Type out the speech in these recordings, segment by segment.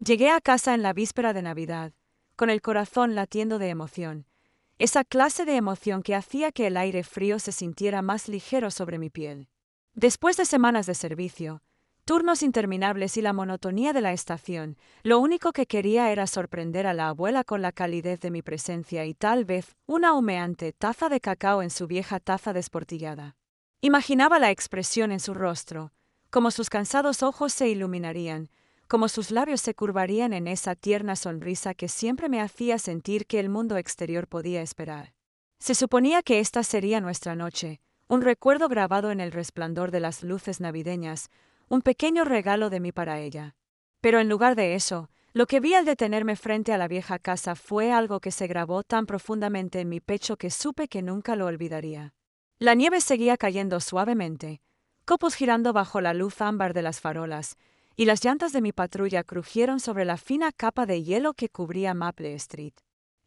Llegué a casa en la víspera de Navidad, con el corazón latiendo de emoción, esa clase de emoción que hacía que el aire frío se sintiera más ligero sobre mi piel. Después de semanas de servicio, turnos interminables y la monotonía de la estación, lo único que quería era sorprender a la abuela con la calidez de mi presencia y tal vez una humeante taza de cacao en su vieja taza desportillada. Imaginaba la expresión en su rostro, como sus cansados ojos se iluminarían, como sus labios se curvarían en esa tierna sonrisa que siempre me hacía sentir que el mundo exterior podía esperar. Se suponía que esta sería nuestra noche, un recuerdo grabado en el resplandor de las luces navideñas, un pequeño regalo de mí para ella. Pero en lugar de eso, lo que vi al detenerme frente a la vieja casa fue algo que se grabó tan profundamente en mi pecho que supe que nunca lo olvidaría. La nieve seguía cayendo suavemente, copos girando bajo la luz ámbar de las farolas, y las llantas de mi patrulla crujieron sobre la fina capa de hielo que cubría Maple Street.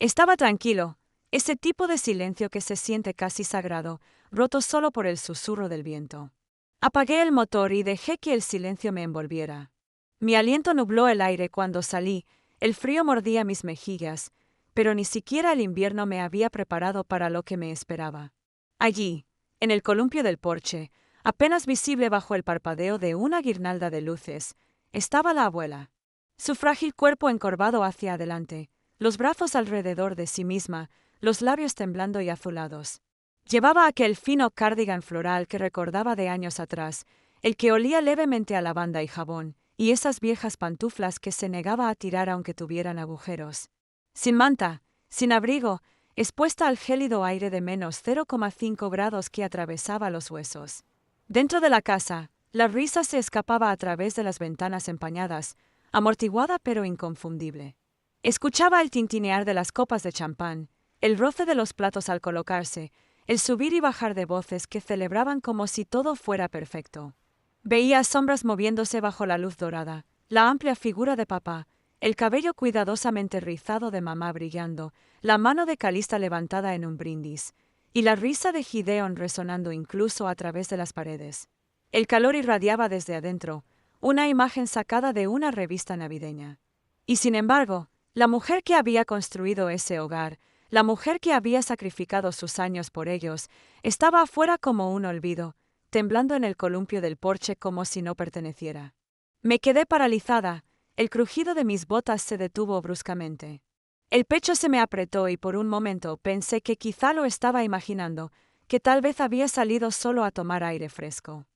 Estaba tranquilo, ese tipo de silencio que se siente casi sagrado, roto solo por el susurro del viento. Apagué el motor y dejé que el silencio me envolviera. Mi aliento nubló el aire cuando salí, el frío mordía mis mejillas, pero ni siquiera el invierno me había preparado para lo que me esperaba. Allí, en el columpio del porche, apenas visible bajo el parpadeo de una guirnalda de luces, estaba la abuela. Su frágil cuerpo encorvado hacia adelante, los brazos alrededor de sí misma, los labios temblando y azulados. Llevaba aquel fino cardigan floral que recordaba de años atrás, el que olía levemente a lavanda y jabón, y esas viejas pantuflas que se negaba a tirar aunque tuvieran agujeros. Sin manta, sin abrigo, expuesta al gélido aire de -0,5 grados que atravesaba los huesos. Dentro de la casa, la risa se escapaba a través de las ventanas empañadas, amortiguada pero inconfundible. Escuchaba el tintinear de las copas de champán, el roce de los platos al colocarse, el subir y bajar de voces que celebraban como si todo fuera perfecto. Veía sombras moviéndose bajo la luz dorada, la amplia figura de papá, el cabello cuidadosamente rizado de mamá brillando, la mano de Calista levantada en un brindis, y la risa de Gideon resonando incluso a través de las paredes. El calor irradiaba desde adentro, una imagen sacada de una revista navideña. Y sin embargo, la mujer que había construido ese hogar, la mujer que había sacrificado sus años por ellos, estaba afuera como un olvido, temblando en el columpio del porche como si no perteneciera. Me quedé paralizada, el crujido de mis botas se detuvo bruscamente. El pecho se me apretó y por un momento pensé que quizá lo estaba imaginando, que tal vez había salido solo a tomar aire fresco.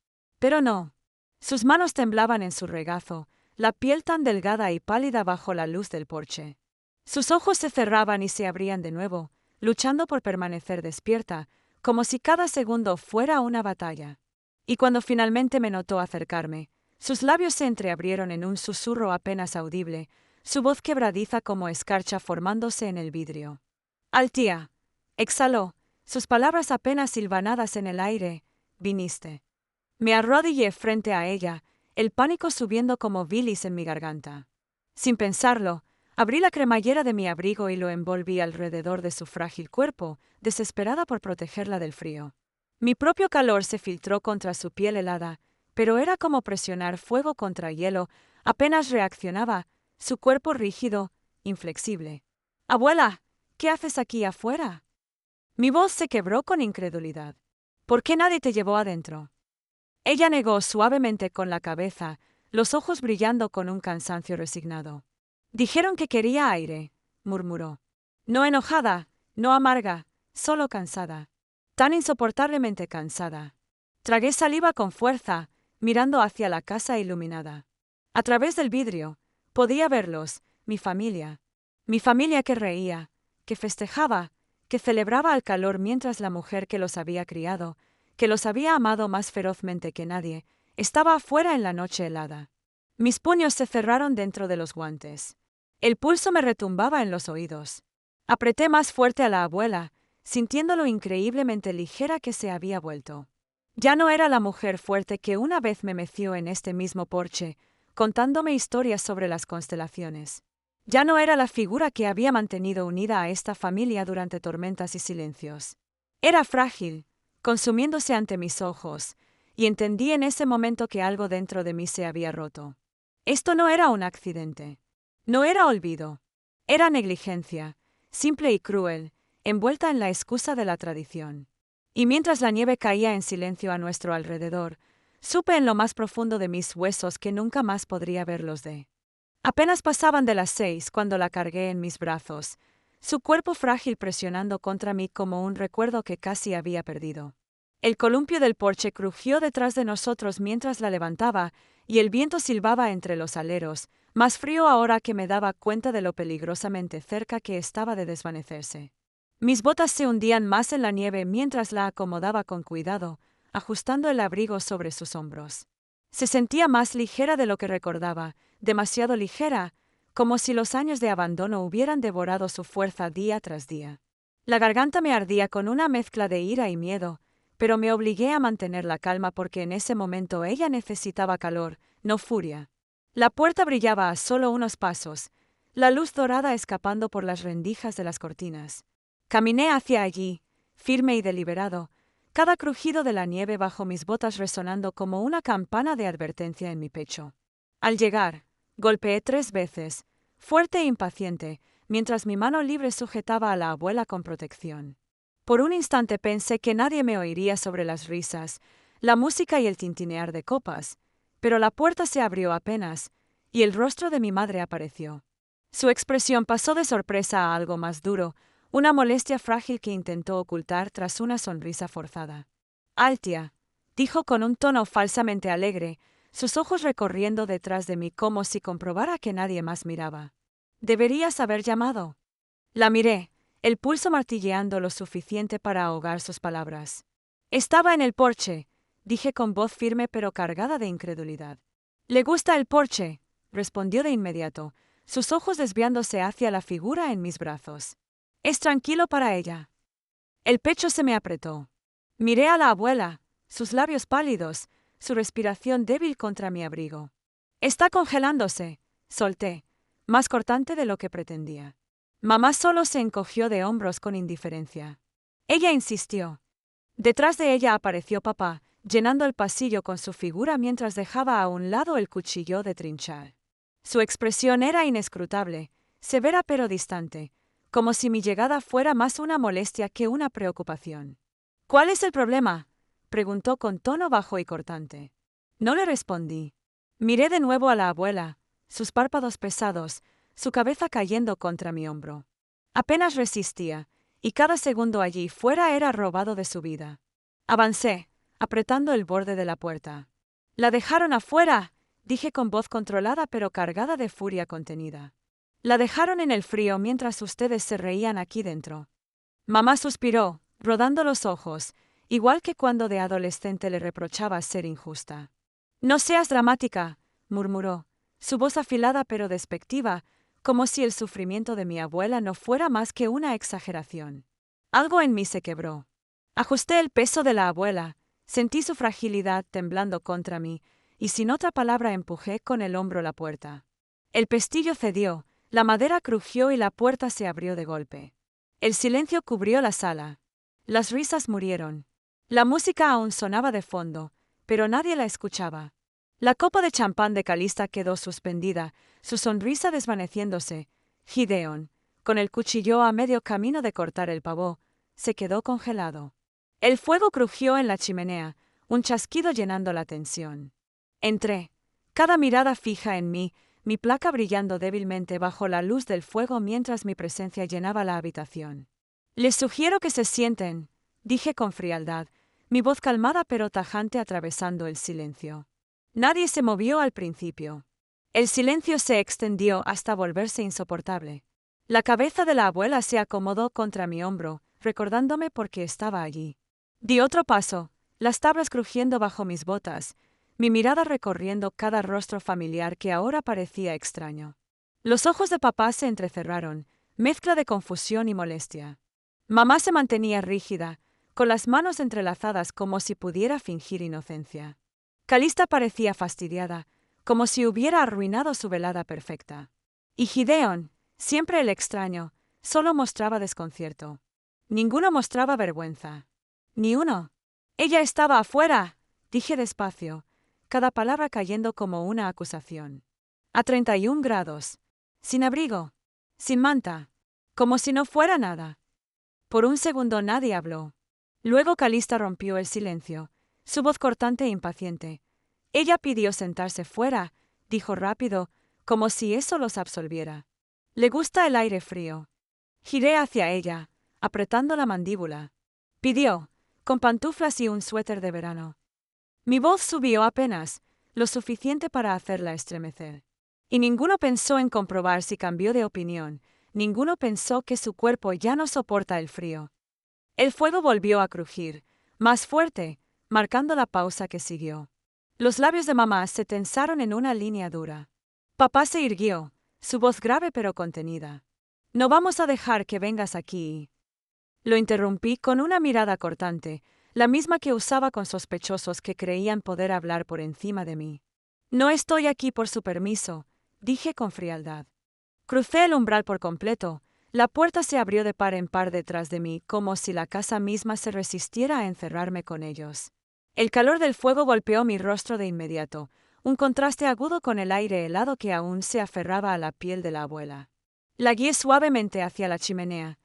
Pero no. Sus manos temblaban en su regazo, la piel tan delgada y pálida bajo la luz del porche. Sus ojos se cerraban y se abrían de nuevo, luchando por permanecer despierta, como si cada segundo fuera una batalla. Y cuando finalmente me notó acercarme, sus labios se entreabrieron en un susurro apenas audible, su voz quebradiza como escarcha formándose en el vidrio. «Altía», exhaló, sus palabras apenas silvanadas en el aire, «viniste». Me arrodillé frente a ella, el pánico subiendo como bilis en mi garganta. Sin pensarlo, abrí la cremallera de mi abrigo y lo envolví alrededor de su frágil cuerpo, desesperada por protegerla del frío. Mi propio calor se filtró contra su piel helada, pero era como presionar fuego contra hielo, apenas reaccionaba, su cuerpo rígido, inflexible. «Abuela, ¿qué haces aquí afuera?» Mi voz se quebró con incredulidad. «¿Por qué nadie te llevó adentro?» Ella negó suavemente con la cabeza, los ojos brillando con un cansancio resignado. «Dijeron que quería aire», murmuró. No enojada, no amarga, solo cansada. Tan insoportablemente cansada. Tragué saliva con fuerza, mirando hacia la casa iluminada. A través del vidrio, podía verlos, mi familia. Mi familia que reía, que festejaba, que celebraba al calor mientras la mujer que los había criado, que los había amado más ferozmente que nadie, estaba afuera en la noche helada. Mis puños se cerraron dentro de los guantes. El pulso me retumbaba en los oídos. Apreté más fuerte a la abuela, sintiendo lo increíblemente ligera que se había vuelto. Ya no era la mujer fuerte que una vez me meció en este mismo porche, contándome historias sobre las constelaciones. Ya no era la figura que había mantenido unida a esta familia durante tormentas y silencios. Era frágil, consumiéndose ante mis ojos, y entendí en ese momento que algo dentro de mí se había roto. Esto no era un accidente. No era olvido. Era negligencia, simple y cruel, envuelta en la excusa de la tradición. Y mientras la nieve caía en silencio a nuestro alrededor, supe en lo más profundo de mis huesos que nunca más podría verlos de. Apenas pasaban de las 6 cuando la cargué en mis brazos, su cuerpo frágil presionando contra mí como un recuerdo que casi había perdido. El columpio del porche crujió detrás de nosotros mientras la levantaba, y el viento silbaba entre los aleros, más frío ahora que me daba cuenta de lo peligrosamente cerca que estaba de desvanecerse. Mis botas se hundían más en la nieve mientras la acomodaba con cuidado, ajustando el abrigo sobre sus hombros. Se sentía más ligera de lo que recordaba, demasiado ligera, como si los años de abandono hubieran devorado su fuerza día tras día. La garganta me ardía con una mezcla de ira y miedo, pero me obligué a mantener la calma porque en ese momento ella necesitaba calor, no furia. La puerta brillaba a solo unos pasos, la luz dorada escapando por las rendijas de las cortinas. Caminé hacia allí, firme y deliberado, cada crujido de la nieve bajo mis botas resonando como una campana de advertencia en mi pecho. Al llegar, golpeé 3 veces, fuerte e impaciente, mientras mi mano libre sujetaba a la abuela con protección. Por un instante pensé que nadie me oiría sobre las risas, la música y el tintinear de copas, pero la puerta se abrió apenas, y el rostro de mi madre apareció. Su expresión pasó de sorpresa a algo más duro, una molestia frágil que intentó ocultar tras una sonrisa forzada. «Altia», dijo con un tono falsamente alegre, sus ojos recorriendo detrás de mí como si comprobara que nadie más miraba. «Deberías haber llamado». La miré, el pulso martilleando lo suficiente para ahogar sus palabras. «Estaba en el porche», dije con voz firme pero cargada de incredulidad. «¿Le gusta el porche?», respondió de inmediato, sus ojos desviándose hacia la figura en mis brazos. «Es tranquilo para ella». El pecho se me apretó. Miré a la abuela, sus labios pálidos, su respiración débil contra mi abrigo. «Está congelándose», solté, más cortante de lo que pretendía. Mamá solo se encogió de hombros con indiferencia. Ella insistió. Detrás de ella apareció papá, llenando el pasillo con su figura mientras dejaba a un lado el cuchillo de trinchar. Su expresión era inescrutable, severa pero distante, como si mi llegada fuera más una molestia que una preocupación. «¿Cuál es el problema?», preguntó con tono bajo y cortante. No le respondí. Miré de nuevo a la abuela, sus párpados pesados, su cabeza cayendo contra mi hombro. Apenas resistía, y cada segundo allí fuera era robado de su vida. Avancé, apretando el borde de la puerta. «¡La dejaron afuera!», dije con voz controlada pero cargada de furia contenida. «La dejaron en el frío mientras ustedes se reían aquí dentro». Mamá suspiró, rodando los ojos, igual que cuando de adolescente le reprochaba ser injusta. «No seas dramática», murmuró, su voz afilada pero despectiva, como si el sufrimiento de mi abuela no fuera más que una exageración. Algo en mí se quebró. Ajusté el peso de la abuela, sentí su fragilidad temblando contra mí, y sin otra palabra empujé con el hombro la puerta. El pestillo cedió, la madera crujió y la puerta se abrió de golpe. El silencio cubrió la sala. Las risas murieron. La música aún sonaba de fondo, pero nadie la escuchaba. La copa de champán de Calista quedó suspendida, su sonrisa desvaneciéndose. Gideon, con el cuchillo a medio camino de cortar el pavó, se quedó congelado. El fuego crujió en la chimenea, un chasquido llenando la tensión. Entré, cada mirada fija en mí, mi placa brillando débilmente bajo la luz del fuego mientras mi presencia llenaba la habitación. «Les sugiero que se sienten», dije con frialdad, mi voz calmada pero tajante atravesando el silencio. Nadie se movió al principio. El silencio se extendió hasta volverse insoportable. La cabeza de la abuela se acomodó contra mi hombro, recordándome por qué estaba allí. Di otro paso, las tablas crujiendo bajo mis botas, mi mirada recorriendo cada rostro familiar que ahora parecía extraño. Los ojos de papá se entrecerraron, mezcla de confusión y molestia. Mamá se mantenía rígida, con las manos entrelazadas como si pudiera fingir inocencia. Calista parecía fastidiada, como si hubiera arruinado su velada perfecta. Y Gideon, siempre el extraño, solo mostraba desconcierto. Ninguno mostraba vergüenza. Ni uno. «Ella estaba afuera», dije despacio, cada palabra cayendo como una acusación. «A 31 grados. sin abrigo, sin manta, como si no fuera nada. Por un segundo nadie habló. Luego Calista rompió el silencio, su voz cortante e impaciente. Ella pidió sentarse fuera, dijo rápido, como si eso los absolviera. Le gusta el aire frío. Giré hacia ella, apretando la mandíbula. Pidió, con pantuflas y un suéter de verano. Mi voz subió apenas, lo suficiente para hacerla estremecer. Y ninguno pensó en comprobar si cambió de opinión, ninguno pensó que su cuerpo ya no soporta el frío. El fuego volvió a crujir, más fuerte, marcando la pausa que siguió. Los labios de mamá se tensaron en una línea dura. Papá se irguió, su voz grave pero contenida. No vamos a dejar que vengas aquí. Lo interrumpí con una mirada cortante, la misma que usaba con sospechosos que creían poder hablar por encima de mí. No estoy aquí por su permiso, dije con frialdad. Crucé el umbral por completo. La puerta se abrió de par en par detrás de mí, como si la casa misma se resistiera a encerrarme con ellos. El calor del fuego golpeó mi rostro de inmediato, un contraste agudo con el aire helado que aún se aferraba a la piel de la abuela. La guié suavemente hacia la chimenea.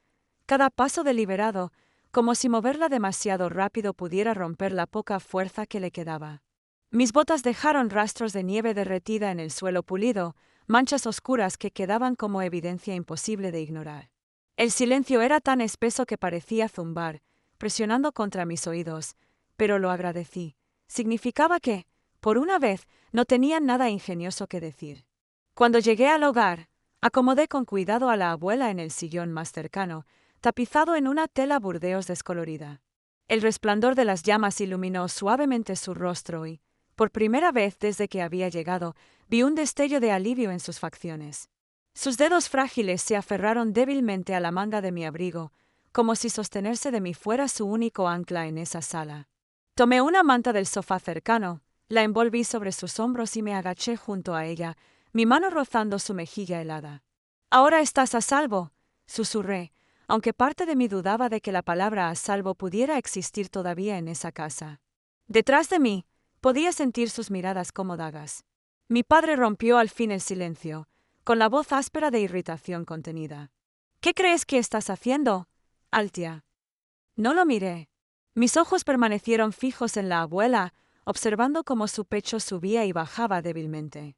Cada paso deliberado, como si moverla demasiado rápido pudiera romper la poca fuerza que le quedaba. Mis botas dejaron rastros de nieve derretida en el suelo pulido, manchas oscuras que quedaban como evidencia imposible de ignorar. El silencio era tan espeso que parecía zumbar, presionando contra mis oídos, pero lo agradecí. Significaba que, por una vez, no tenían nada ingenioso que decir. Cuando llegué al hogar, acomodé con cuidado a la abuela en el sillón más cercano, tapizado en una tela burdeos descolorida. El resplandor de las llamas iluminó suavemente su rostro y, por primera vez desde que había llegado, vi un destello de alivio en sus facciones. Sus dedos frágiles se aferraron débilmente a la manga de mi abrigo, como si sostenerse de mí fuera su único ancla en esa sala. Tomé una manta del sofá cercano, la envolví sobre sus hombros y me agaché junto a ella, mi mano rozando su mejilla helada. «Ahora estás a salvo», susurré, aunque parte de mí dudaba de que la palabra a salvo pudiera existir todavía en esa casa. Detrás de mí, podía sentir sus miradas como dagas. Mi padre rompió al fin el silencio, con la voz áspera de irritación contenida. «¿Qué crees que estás haciendo, Altia?» No lo miré. Mis ojos permanecieron fijos en la abuela, observando cómo su pecho subía y bajaba débilmente.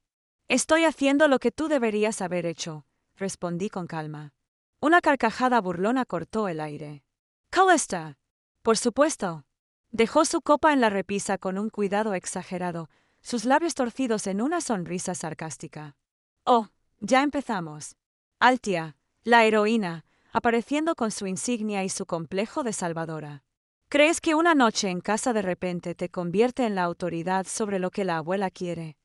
«Estoy haciendo lo que tú deberías haber hecho», respondí con calma. Una carcajada burlona cortó el aire. «Calista». «Por supuesto». Dejó su copa en la repisa con un cuidado exagerado, sus labios torcidos en una sonrisa sarcástica. «Oh, ya empezamos». Altia, la heroína, apareciendo con su insignia y su complejo de salvadora. ¿Crees que una noche en casa de repente te convierte en la autoridad sobre lo que la abuela quiere?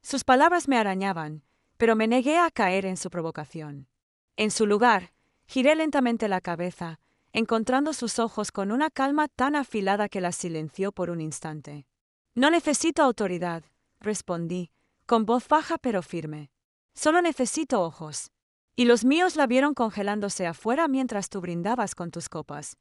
Sus palabras me arañaban, pero me negué a caer en su provocación. En su lugar, giré lentamente la cabeza, encontrando sus ojos con una calma tan afilada que las silenció por un instante. «No necesito autoridad», respondí, con voz baja pero firme. «Solo necesito ojos. Y los míos la vieron congelándose afuera mientras tú brindabas con tus copas».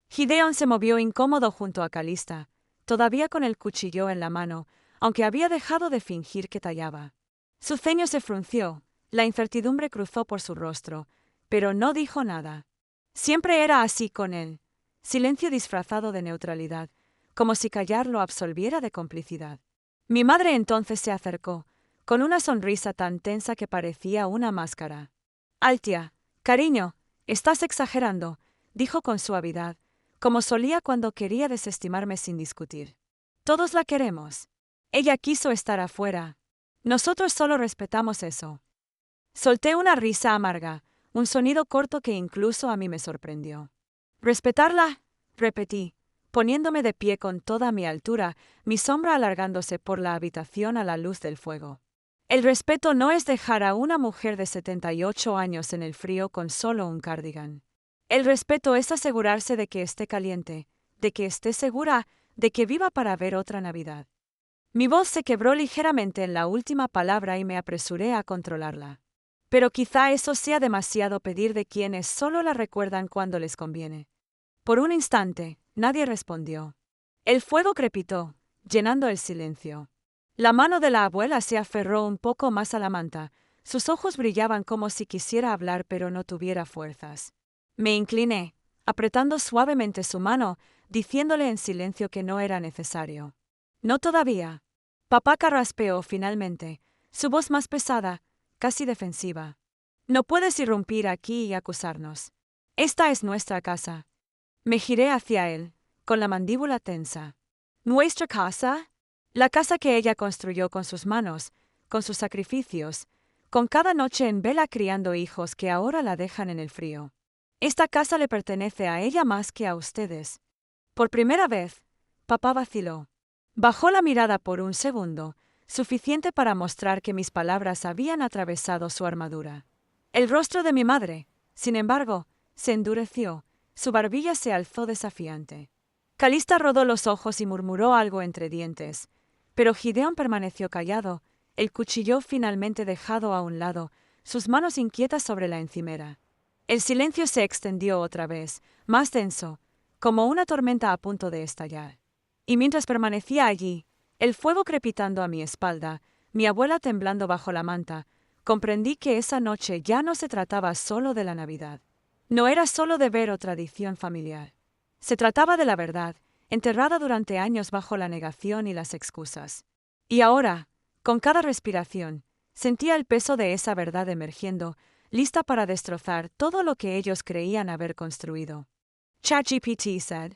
Gideon se movió incómodo junto a Calista, todavía con el cuchillo en la mano, aunque había dejado de fingir que tallaba. Su ceño se frunció, la incertidumbre cruzó por su rostro, pero no dijo nada. Siempre era así con él, silencio disfrazado de neutralidad, como si callar lo absolviera de complicidad. Mi madre entonces se acercó, con una sonrisa tan tensa que parecía una máscara. «Altia, cariño, estás exagerando», dijo con suavidad, como solía cuando quería desestimarme sin discutir. «Todos la queremos. Ella quiso estar afuera. Nosotros solo respetamos eso». Solté una risa amarga, un sonido corto que incluso a mí me sorprendió. «¿Respetarla?», repetí, poniéndome de pie con toda mi altura, mi sombra alargándose por la habitación a la luz del fuego. El respeto no es dejar a una mujer de 78 años en el frío con solo un cardigan. El respeto es asegurarse de que esté caliente, de que esté segura, de que viva para ver otra Navidad. Mi voz se quebró ligeramente en la última palabra y me apresuré a controlarla. Pero quizá eso sea demasiado pedir de quienes solo la recuerdan cuando les conviene. Por un instante, nadie respondió. El fuego crepitó, llenando el silencio. La mano de la abuela se aferró un poco más a la manta, Sus ojos brillaban como si quisiera hablar pero no tuviera fuerzas. Me incliné, apretando suavemente su mano, diciéndole en silencio que no era necesario. No todavía. Papá carraspeó finalmente, su voz más pesada, casi defensiva. No puedes irrumpir aquí y acusarnos. Esta es nuestra casa. Me giré hacia él, con la mandíbula tensa. ¿Nuestra casa? La casa que ella construyó con sus manos, con sus sacrificios, con cada noche en vela criando hijos que ahora la dejan en el frío. Esta casa le pertenece a ella más que a ustedes. Por primera vez, papá vaciló. Bajó la mirada por un segundo, suficiente para mostrar que mis palabras habían atravesado su armadura. El rostro de mi madre, sin embargo, se endureció, su barbilla se alzó desafiante. Calista rodó los ojos y murmuró algo entre dientes, pero Gideón permaneció callado, el cuchillo finalmente dejado a un lado, sus manos inquietas sobre la encimera. El silencio se extendió otra vez, más denso, como una tormenta a punto de estallar. Y mientras permanecía allí, el fuego crepitando a mi espalda, mi abuela temblando bajo la manta, comprendí que esa noche ya no se trataba solo de la Navidad. No era solo deber o tradición familiar. Se trataba de la verdad, enterrada durante años bajo la negación y las excusas. Y ahora, con cada respiración, sentía el peso de esa verdad emergiendo, lista para destrozar todo lo que ellos creían haber construido. ChatGPT said.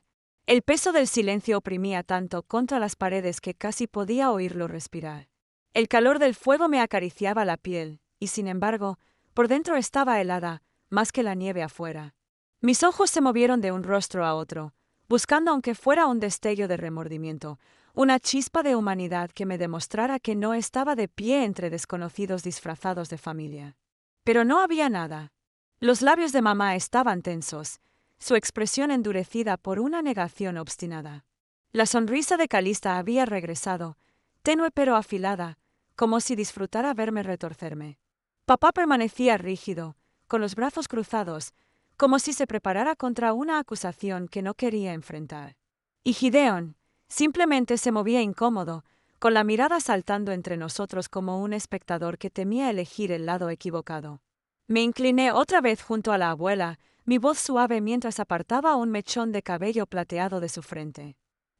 El peso del silencio oprimía tanto contra las paredes que casi podía oírlo respirar. El calor del fuego me acariciaba la piel, y sin embargo, por dentro estaba helada, más que la nieve afuera. Mis ojos se movieron de un rostro a otro, buscando aunque fuera un destello de remordimiento, una chispa de humanidad que me demostrara que no estaba de pie entre desconocidos disfrazados de familia. Pero no había nada. Los labios de mamá estaban tensos, su expresión endurecida por una negación obstinada. La sonrisa de Calista había regresado, tenue pero afilada, como si disfrutara verme retorcerme. Papá permanecía rígido, con los brazos cruzados, como si se preparara contra una acusación que no quería enfrentar. Y Gideón simplemente se movía incómodo, con la mirada saltando entre nosotros como un espectador que temía elegir el lado equivocado. Me incliné otra vez junto a la abuela, mi voz suave mientras apartaba un mechón de cabello plateado de su frente.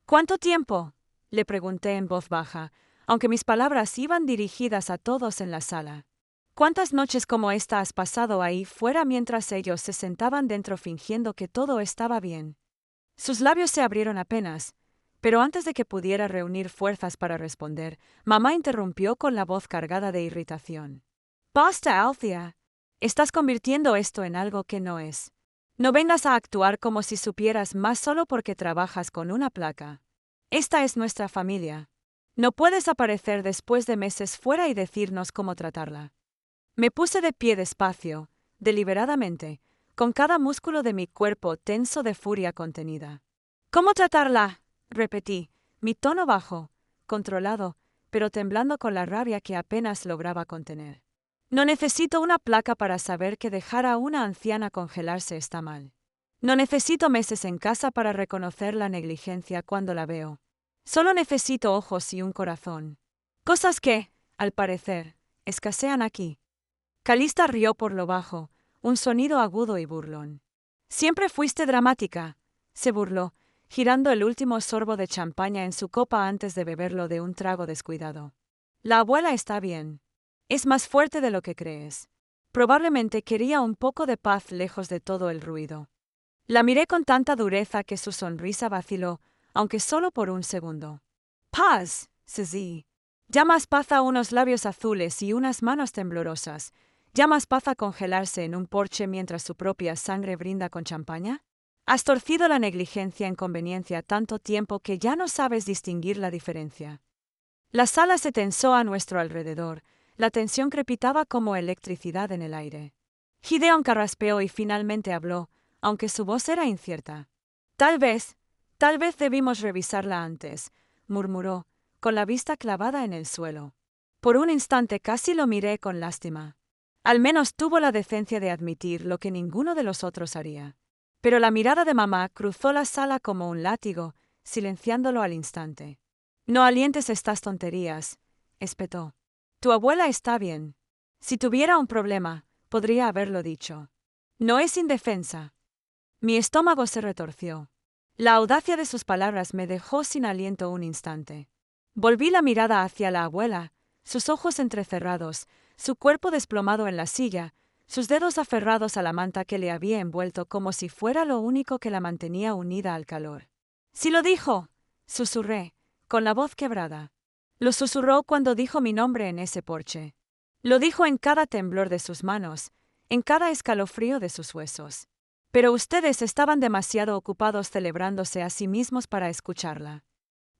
¿Cuánto tiempo?, le pregunté en voz baja, aunque mis palabras iban dirigidas a todos en la sala. ¿Cuántas noches como esta has pasado ahí fuera mientras ellos se sentaban dentro fingiendo que todo estaba bien? Sus labios se abrieron apenas, pero antes de que pudiera reunir fuerzas para responder, mamá interrumpió con la voz cargada de irritación. «Basta, Althea. Estás convirtiendo esto en algo que no es. No vengas a actuar como si supieras más solo porque trabajas con una placa. Esta es nuestra familia. No puedes aparecer después de meses fuera y decirnos cómo tratarla». Me puse de pie despacio, deliberadamente, con cada músculo de mi cuerpo tenso de furia contenida. «¿Cómo tratarla?», repetí, mi tono bajo, controlado, pero temblando con la rabia que apenas lograba contener. No necesito una placa para saber que dejar a una anciana congelarse está mal. No necesito meses en casa para reconocer la negligencia cuando la veo. Solo necesito ojos y un corazón. Cosas que, al parecer, escasean aquí. Calista rió por lo bajo, un sonido agudo y burlón. «Siempre fuiste dramática», se burló, girando el último sorbo de champaña en su copa antes de beberlo de un trago descuidado. «La abuela está bien. Es más fuerte de lo que crees. Probablemente quería un poco de paz lejos de todo el ruido». La miré con tanta dureza que su sonrisa vaciló, aunque solo por un segundo. «Paz, Suzy. ¿Llamas paz a unos labios azules y unas manos temblorosas? ¿Llamas paz a congelarse en un porche mientras su propia sangre brinda con champaña? Has torcido la negligencia en conveniencia tanto tiempo que ya no sabes distinguir la diferencia». La sala se tensó a nuestro alrededor, la tensión crepitaba como electricidad en el aire. Gideón carraspeó y finalmente habló, aunque su voz era incierta. Tal vez debimos revisarla antes», murmuró, con la vista clavada en el suelo. Por un instante casi lo miré con lástima. Al menos tuvo la decencia de admitir lo que ninguno de los otros haría. Pero la mirada de mamá cruzó la sala como un látigo, silenciándolo al instante. «No alientes estas tonterías», espetó. «Tu abuela está bien». Si tuviera un problema, podría haberlo dicho. No es indefensa. Mi estómago se retorció. La audacia de sus palabras me dejó sin aliento un instante. Volví la mirada hacia la abuela, sus ojos entrecerrados, su cuerpo desplomado en la silla, sus dedos aferrados a la manta que le había envuelto como si fuera lo único que la mantenía unida al calor. «¡Sí lo dijo!», susurré, con la voz quebrada. Lo susurró cuando dijo mi nombre en ese porche. Lo dijo en cada temblor de sus manos, en cada escalofrío de sus huesos. Pero ustedes estaban demasiado ocupados celebrándose a sí mismos para escucharla.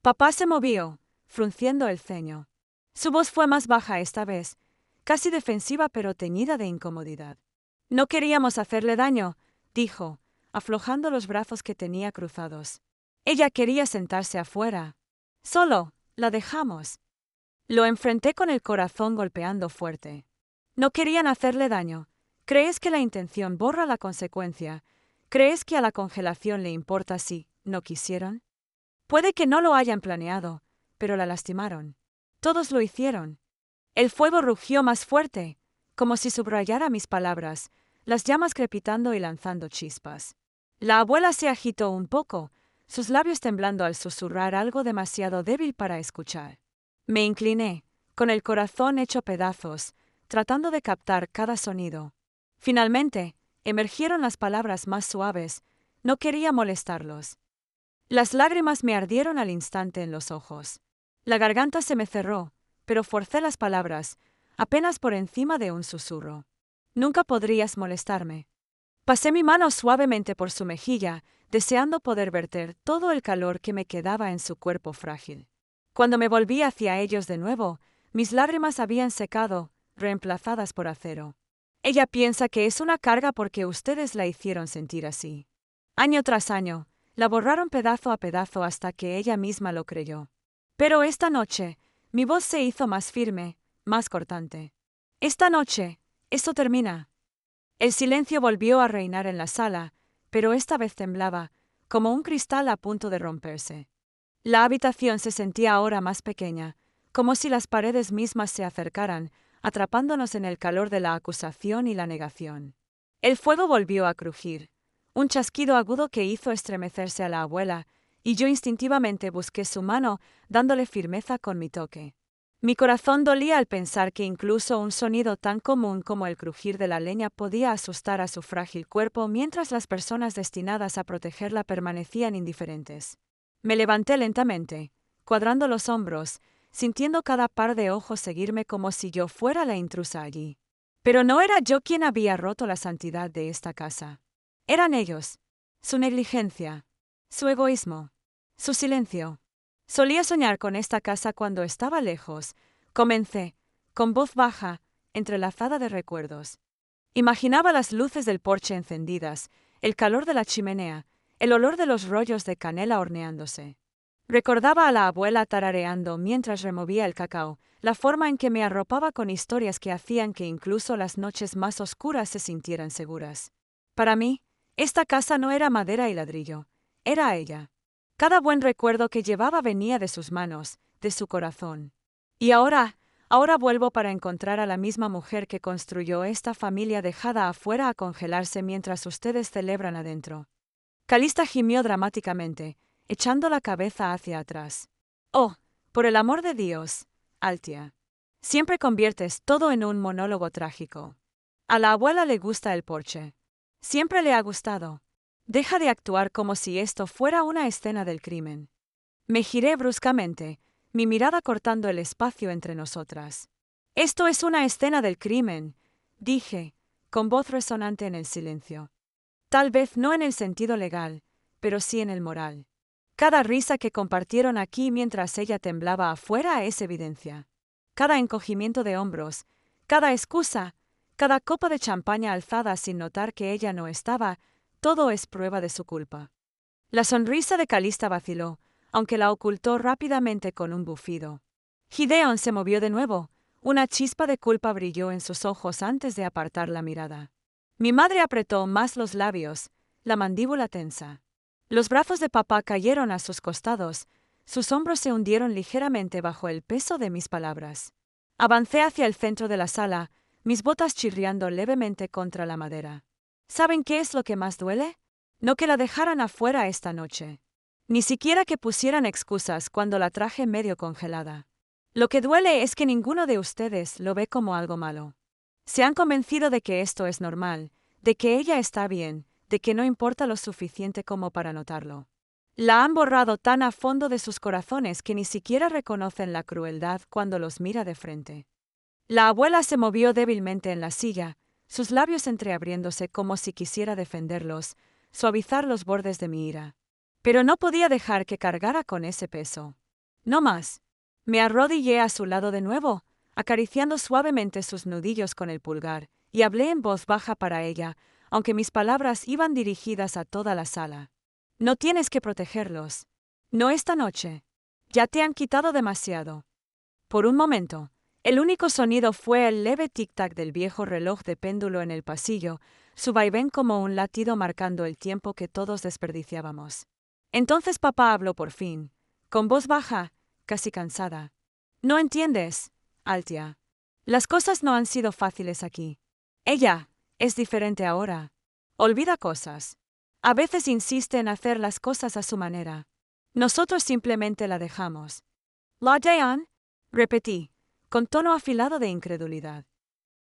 Papá se movió, frunciendo el ceño. Su voz fue más baja esta vez, casi defensiva pero teñida de incomodidad. «No queríamos hacerle daño», dijo, aflojando los brazos que tenía cruzados. Ella quería sentarse afuera. Solo, la dejamos. Lo enfrenté con el corazón golpeando fuerte. No querían hacerle daño. ¿Crees que la intención borra la consecuencia? ¿Crees que a la congelación le importa si no quisieron? Puede que no lo hayan planeado, pero la lastimaron. Todos lo hicieron. El fuego rugió más fuerte, como si subrayara mis palabras, las llamas crepitando y lanzando chispas. La abuela se agitó un poco, sus labios temblando al susurrar algo demasiado débil para escuchar. Me incliné, con el corazón hecho pedazos, tratando de captar cada sonido. Finalmente, emergieron las palabras más suaves. No quería molestarlos. Las lágrimas me ardieron al instante en los ojos. La garganta se me cerró, pero forcé las palabras, apenas por encima de un susurro. Nunca podrías molestarme. Pasé mi mano suavemente por su mejilla, deseando poder verter todo el calor que me quedaba en su cuerpo frágil. Cuando me volví hacia ellos de nuevo, mis lágrimas habían secado, reemplazadas por acero. Ella piensa que es una carga porque ustedes la hicieron sentir así. Año tras año, la borraron pedazo a pedazo hasta que ella misma lo creyó. Pero esta noche, mi voz se hizo más firme, más cortante. Esta noche, esto termina. El silencio volvió a reinar en la sala, pero esta vez temblaba, como un cristal a punto de romperse. La habitación se sentía ahora más pequeña, como si las paredes mismas se acercaran, atrapándonos en el calor de la acusación y la negación. El fuego volvió a crujir, un chasquido agudo que hizo estremecerse a la abuela, y yo instintivamente busqué su mano, dándole firmeza con mi toque. Mi corazón dolía al pensar que incluso un sonido tan común como el crujir de la leña podía asustar a su frágil cuerpo mientras las personas destinadas a protegerla permanecían indiferentes. Me levanté lentamente, cuadrando los hombros, sintiendo cada par de ojos seguirme como si yo fuera la intrusa allí. Pero no era yo quien había roto la santidad de esta casa. Eran ellos. Su negligencia. Su egoísmo. Su silencio. Solía soñar con esta casa cuando estaba lejos. Comencé, con voz baja, entrelazada de recuerdos. Imaginaba las luces del porche encendidas, el calor de la chimenea, el olor de los rollos de canela horneándose. Recordaba a la abuela tarareando mientras removía el cacao, la forma en que me arropaba con historias que hacían que incluso las noches más oscuras se sintieran seguras. Para mí, esta casa no era madera y ladrillo, era ella. Cada buen recuerdo que llevaba venía de sus manos, de su corazón. Y ahora vuelvo para encontrar a la misma mujer que construyó esta familia dejada afuera a congelarse mientras ustedes celebran adentro. Calista gimió dramáticamente, echando la cabeza hacia atrás. «Oh, por el amor de Dios, Altia. Siempre conviertes todo en un monólogo trágico. A la abuela le gusta el porche. Siempre le ha gustado. Deja de actuar como si esto fuera una escena del crimen». Me giré bruscamente, mi mirada cortando el espacio entre nosotras. «Esto es una escena del crimen», dije, con voz resonante en el silencio. Tal vez no en el sentido legal, pero sí en el moral. Cada risa que compartieron aquí mientras ella temblaba afuera es evidencia. Cada encogimiento de hombros, cada excusa, cada copa de champaña alzada sin notar que ella no estaba, todo es prueba de su culpa. La sonrisa de Calista vaciló, aunque la ocultó rápidamente con un bufido. Gideon se movió de nuevo, una chispa de culpa brilló en sus ojos antes de apartar la mirada. Mi madre apretó más los labios, la mandíbula tensa. Los brazos de papá cayeron a sus costados, sus hombros se hundieron ligeramente bajo el peso de mis palabras. Avancé hacia el centro de la sala, mis botas chirriando levemente contra la madera. ¿Saben qué es lo que más duele? No que la dejaran afuera esta noche. Ni siquiera que pusieran excusas cuando la traje medio congelada. Lo que duele es que ninguno de ustedes lo ve como algo malo. Se han convencido de que esto es normal, de que ella está bien, de que no importa lo suficiente como para notarlo. La han borrado tan a fondo de sus corazones que ni siquiera reconocen la crueldad cuando los mira de frente. La abuela se movió débilmente en la silla, sus labios entreabriéndose como si quisiera defenderlos, suavizar los bordes de mi ira. Pero no podía dejar que cargara con ese peso. No más. Me arrodillé a su lado de nuevo, acariciando suavemente sus nudillos con el pulgar, y hablé en voz baja para ella, aunque mis palabras iban dirigidas a toda la sala. No tienes que protegerlos. No esta noche. Ya te han quitado demasiado. Por un momento, el único sonido fue el leve tic-tac del viejo reloj de péndulo en el pasillo, su vaivén como un latido marcando el tiempo que todos desperdiciábamos. Entonces papá habló por fin, con voz baja, casi cansada. No entiendes, Altia. Las cosas no han sido fáciles aquí. Ella es diferente ahora. Olvida cosas. A veces insiste en hacer las cosas a su manera. Nosotros simplemente la dejamos. ¿La dejan? Repetí, con tono afilado de incredulidad.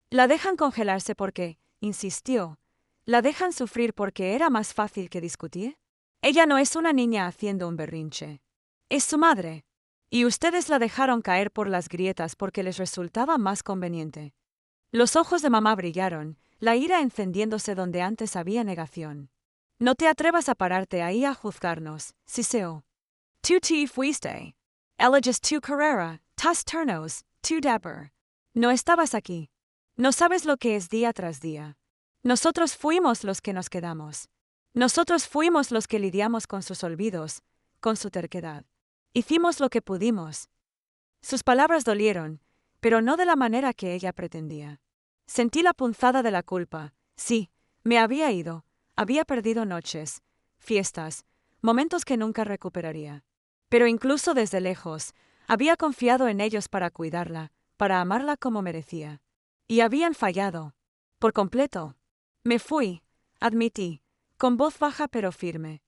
La dejan congelarse porque, insistió, la dejan sufrir porque era más fácil que discutir. Ella no es una niña haciendo un berrinche. Es su madre. Y ustedes la dejaron caer por las grietas porque les resultaba más conveniente. Los ojos de mamá brillaron, la ira encendiéndose donde antes había negación. No te atrevas a pararte ahí a juzgarnos, Siseo. Tú te fuiste. Ella es tu carrera, tus turnos, tu dapper. No estabas aquí. No sabes lo que es día tras día. Nosotros fuimos los que nos quedamos. Nosotros fuimos los que lidiamos con sus olvidos, con su terquedad. Hicimos lo que pudimos. Sus palabras dolieron, pero no de la manera que ella pretendía. Sentí la punzada de la culpa. Sí, me había ido. Había perdido noches, fiestas, momentos que nunca recuperaría. Pero incluso desde lejos, había confiado en ellos para cuidarla, para amarla como merecía. Y habían fallado. Por completo. Me fui, admití, con voz baja pero firme.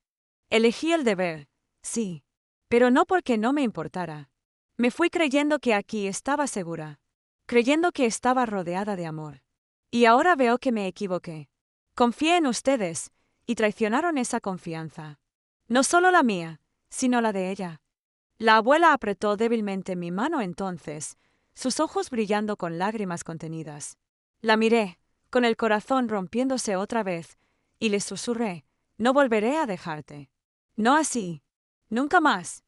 Elegí el deber, sí, pero no porque no me importara. Me fui creyendo que aquí estaba segura, creyendo que estaba rodeada de amor. Y ahora veo que me equivoqué. Confié en ustedes, y traicionaron esa confianza. No solo la mía, sino la de ella. La abuela apretó débilmente mi mano entonces, sus ojos brillando con lágrimas contenidas. La miré, con el corazón rompiéndose otra vez, y le susurré, no volveré a dejarte. No así. Nunca más.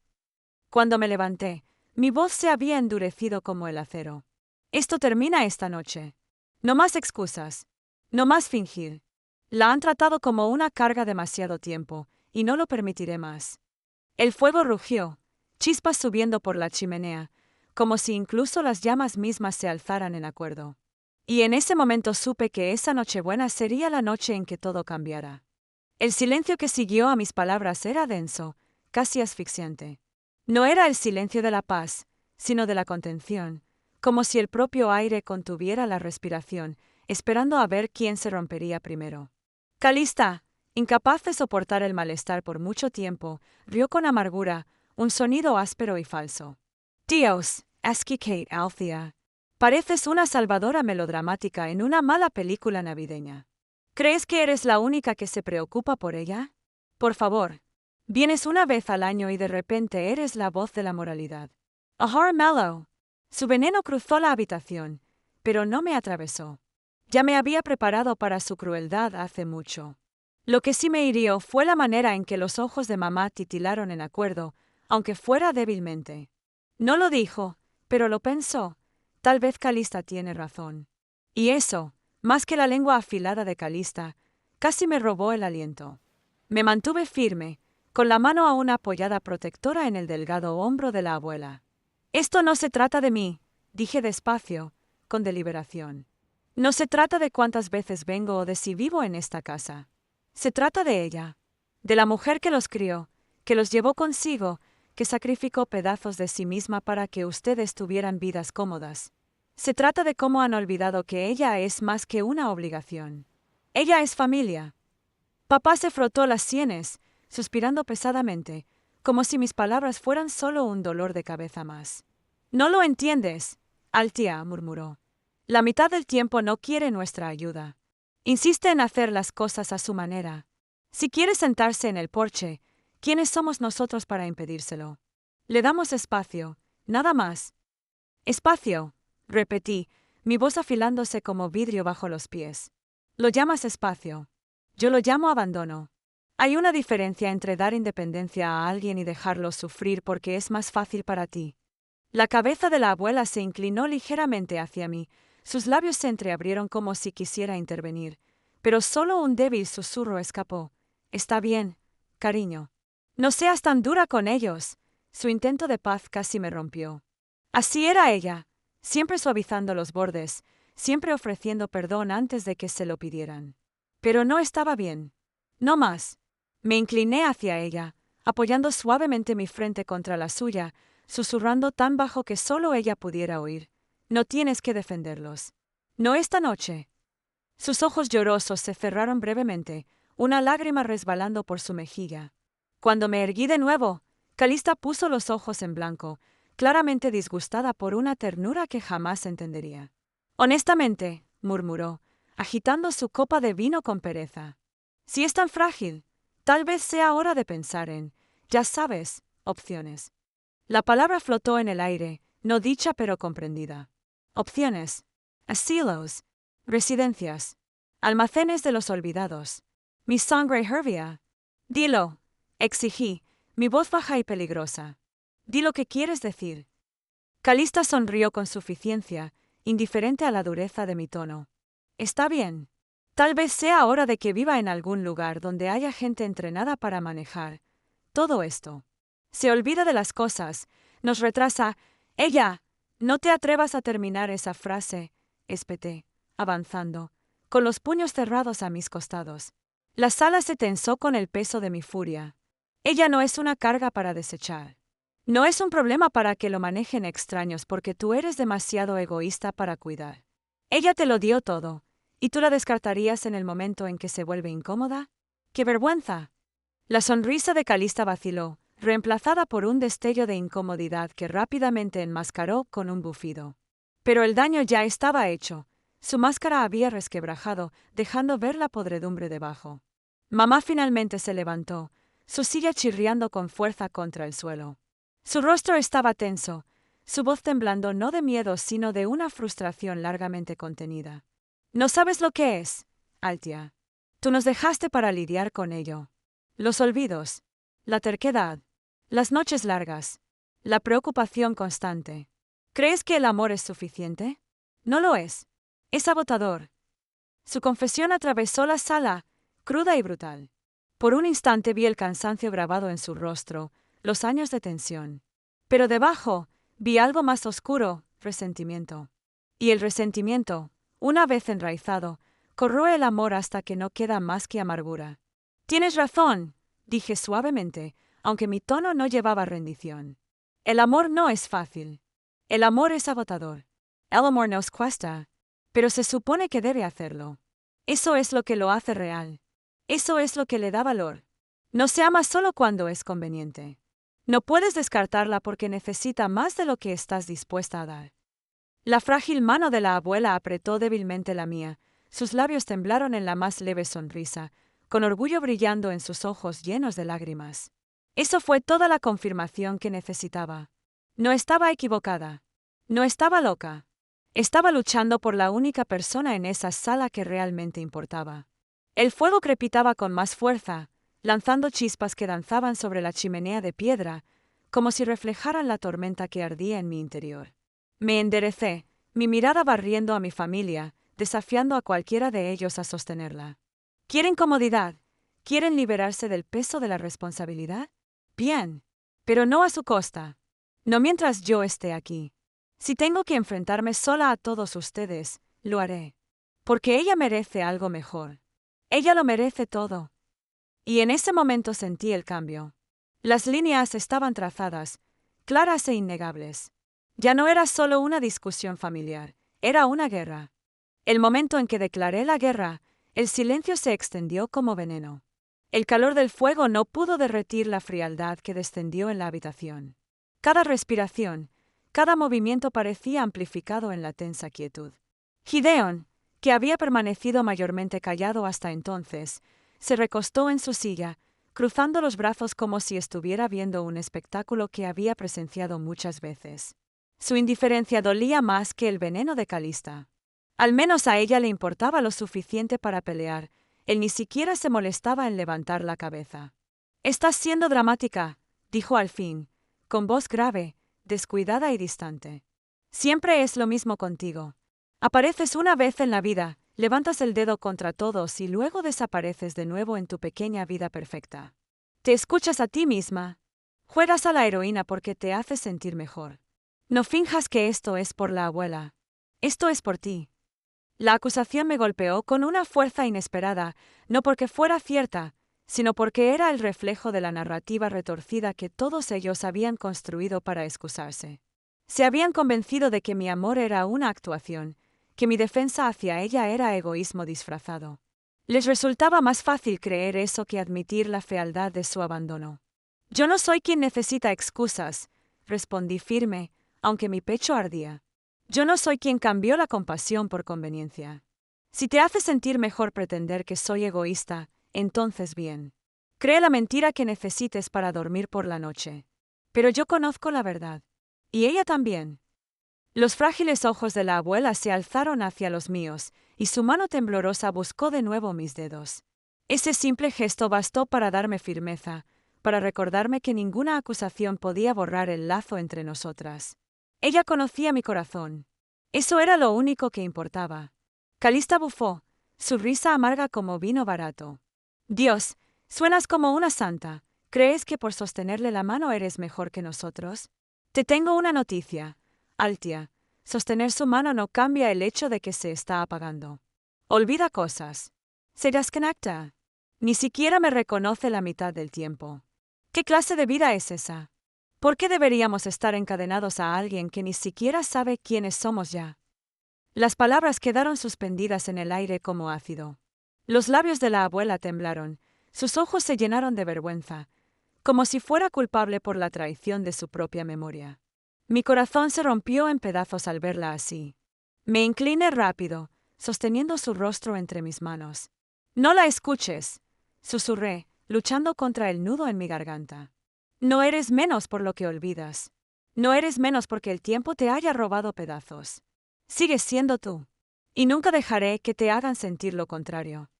Cuando me levanté, mi voz se había endurecido como el acero. Esto termina esta noche. No más excusas. No más fingir. La han tratado como una carga demasiado tiempo, y no lo permitiré más. El fuego rugió, chispas subiendo por la chimenea, como si incluso las llamas mismas se alzaran en acuerdo. Y en ese momento supe que esa Nochebuena sería la noche en que todo cambiara. El silencio que siguió a mis palabras era denso, casi asfixiante. No era el silencio de la paz, sino de la contención, como si el propio aire contuviera la respiración, esperando a ver quién se rompería primero. Calista, incapaz de soportar el malestar por mucho tiempo, rió con amargura, un sonido áspero y falso. Dios, Asky Kate Althea. Pareces una salvadora melodramática en una mala película navideña. ¿Crees que eres la única que se preocupa por ella? Por favor. Vienes una vez al año y de repente eres la voz de la moralidad. Ahar Mallow. Su veneno cruzó la habitación, pero no me atravesó. Ya me había preparado para su crueldad hace mucho. Lo que sí me hirió fue la manera en que los ojos de mamá titilaron en acuerdo, aunque fuera débilmente. No lo dijo, pero lo pensó. Tal vez Calista tiene razón. Y eso, más que la lengua afilada de Calista, casi me robó el aliento. Me mantuve firme, con la mano aún apoyada protectora en el delgado hombro de la abuela. Esto no se trata de mí, dije despacio, con deliberación. No se trata de cuántas veces vengo o de si vivo en esta casa. Se trata de ella, de la mujer que los crió, que los llevó consigo, que sacrificó pedazos de sí misma para que ustedes tuvieran vidas cómodas. Se trata de cómo han olvidado que ella es más que una obligación. Ella es familia. Papá se frotó las sienes, suspirando pesadamente, como si mis palabras fueran solo un dolor de cabeza más. No lo entiendes, Altia, murmuró. La mitad del tiempo no quiere nuestra ayuda. Insiste en hacer las cosas a su manera. Si quiere sentarse en el porche, ¿quiénes somos nosotros para impedírselo? Le damos espacio, nada más. Espacio, repetí, mi voz afilándose como vidrio bajo los pies. Lo llamas espacio. Yo lo llamo abandono. Hay una diferencia entre dar independencia a alguien y dejarlo sufrir porque es más fácil para ti. La cabeza de la abuela se inclinó ligeramente hacia mí, sus labios se entreabrieron como si quisiera intervenir, pero solo un débil susurro escapó. Está bien, cariño. No seas tan dura con ellos. Su intento de paz casi me rompió. Así era ella, siempre suavizando los bordes, siempre ofreciendo perdón antes de que se lo pidieran. Pero no estaba bien. No más. Me incliné hacia ella, apoyando suavemente mi frente contra la suya, susurrando tan bajo que solo ella pudiera oír. No tienes que defenderlos. No esta noche. Sus ojos llorosos se cerraron brevemente, una lágrima resbalando por su mejilla. Cuando me erguí de nuevo, Calista puso los ojos en blanco, claramente disgustada por una ternura que jamás entendería. Honestamente, murmuró, agitando su copa de vino con pereza. Si es tan frágil, tal vez sea hora de pensar en, ya sabes, opciones. La palabra flotó en el aire, no dicha pero comprendida. Opciones. Asilos. Residencias. Almacenes de los olvidados. Mi sangre hervía. Dilo, exigí, mi voz baja y peligrosa. Di lo que quieres decir. Calista sonrió con suficiencia, indiferente a la dureza de mi tono. Está bien. Tal vez sea hora de que viva en algún lugar donde haya gente entrenada para manejar todo esto. Se olvida de las cosas, nos retrasa. Ella, no te atrevas a terminar esa frase, espeté, avanzando, con los puños cerrados a mis costados. La sala se tensó con el peso de mi furia. Ella no es una carga para desechar. No es un problema para que lo manejen extraños porque tú eres demasiado egoísta para cuidar. Ella te lo dio todo, ¿y tú la descartarías en el momento en que se vuelve incómoda? ¡Qué vergüenza! La sonrisa de Calista vaciló, reemplazada por un destello de incomodidad que rápidamente enmascaró con un bufido. Pero el daño ya estaba hecho. Su máscara había resquebrajado, dejando ver la podredumbre debajo. Mamá finalmente se levantó, su silla chirriando con fuerza contra el suelo. Su rostro estaba tenso, su voz temblando no de miedo sino de una frustración largamente contenida. No sabes lo que es, Altia. Tú nos dejaste para lidiar con ello. Los olvidos, la terquedad, las noches largas, la preocupación constante. ¿Crees que el amor es suficiente? No lo es. Es agotador. Su confesión atravesó la sala, cruda y brutal. Por un instante vi el cansancio grabado en su rostro, los años de tensión. Pero debajo, vi algo más oscuro, resentimiento. Y el resentimiento, una vez enraizado, corroe el amor hasta que no queda más que amargura. Tienes razón, dije suavemente, aunque mi tono no llevaba rendición. El amor no es fácil. El amor es agotador. El amor nos cuesta, pero se supone que debe hacerlo. Eso es lo que lo hace real. Eso es lo que le da valor. No se ama solo cuando es conveniente. No puedes descartarla porque necesita más de lo que estás dispuesta a dar. La frágil mano de la abuela apretó débilmente la mía, sus labios temblaron en la más leve sonrisa, con orgullo brillando en sus ojos llenos de lágrimas. Eso fue toda la confirmación que necesitaba. No estaba equivocada. No estaba loca. Estaba luchando por la única persona en esa sala que realmente importaba. El fuego crepitaba con más fuerza, lanzando chispas que danzaban sobre la chimenea de piedra, como si reflejaran la tormenta que ardía en mi interior. Me enderecé, mi mirada barriendo a mi familia, desafiando a cualquiera de ellos a sostenerla. ¿Quieren comodidad? ¿Quieren liberarse del peso de la responsabilidad? Bien, pero no a su costa. No mientras yo esté aquí. Si tengo que enfrentarme sola a todos ustedes, lo haré. Porque ella merece algo mejor. Ella lo merece todo. Y en ese momento sentí el cambio. Las líneas estaban trazadas, claras e innegables. Ya no era solo una discusión familiar, Era una guerra. El momento en que declaré la guerra, el silencio se extendió como veneno. El calor del fuego no pudo derretir la frialdad que descendió en la habitación. Cada respiración, cada movimiento parecía amplificado en la tensa quietud. Gideon, que había permanecido mayormente callado hasta entonces, se recostó en su silla, cruzando los brazos como si estuviera viendo un espectáculo que había presenciado muchas veces. Su indiferencia dolía más que el veneno de Calista. Al menos a ella le importaba lo suficiente para pelear. Él ni siquiera se molestaba en levantar la cabeza. «Estás siendo dramática», dijo al fin, con voz grave, descuidada y distante. «Siempre es lo mismo contigo. Apareces una vez en la vida, levantas el dedo contra todos y luego desapareces de nuevo en tu pequeña vida perfecta. Te escuchas a ti misma. Juegas a la heroína porque te hace sentir mejor. No finjas que esto es por la abuela. Esto es por ti». La acusación me golpeó con una fuerza inesperada, no porque fuera cierta, sino porque era el reflejo de la narrativa retorcida que todos ellos habían construido para excusarse. Se habían convencido de que mi amor era una actuación, que mi defensa hacia ella era egoísmo disfrazado. Les resultaba más fácil creer eso que admitir la fealdad de su abandono. «Yo no soy quien necesita excusas», respondí firme, aunque mi pecho ardía. «Yo no soy quien cambió la compasión por conveniencia. Si te hace sentir mejor pretender que soy egoísta, entonces bien. Cree la mentira que necesites para dormir por la noche. Pero yo conozco la verdad. Y ella también». Los frágiles ojos de la abuela se alzaron hacia los míos, y su mano temblorosa buscó de nuevo mis dedos. Ese simple gesto bastó para darme firmeza, para recordarme que ninguna acusación podía borrar el lazo entre nosotras. Ella conocía mi corazón. Eso era lo único que importaba. Calista bufó, su risa amarga como vino barato. «Dios, suenas como una santa. ¿Crees que por sostenerle la mano eres mejor que nosotros? Te tengo una noticia, Altia. Sostener su mano no cambia el hecho de que se está apagando. Olvida cosas. Se desconecta. Ni siquiera me reconoce la mitad del tiempo. ¿Qué clase de vida es esa? ¿Por qué deberíamos estar encadenados a alguien que ni siquiera sabe quiénes somos ya?» Las palabras quedaron suspendidas en el aire como ácido. Los labios de la abuela temblaron, sus ojos se llenaron de vergüenza, como si fuera culpable por la traición de su propia memoria. Mi corazón se rompió en pedazos al verla así. Me incliné rápido, sosteniendo su rostro entre mis manos. «No la escuches», susurré, luchando contra el nudo en mi garganta. «No eres menos por lo que olvidas. No eres menos porque el tiempo te haya robado pedazos. Sigues siendo tú. Y nunca dejaré que te hagan sentir lo contrario».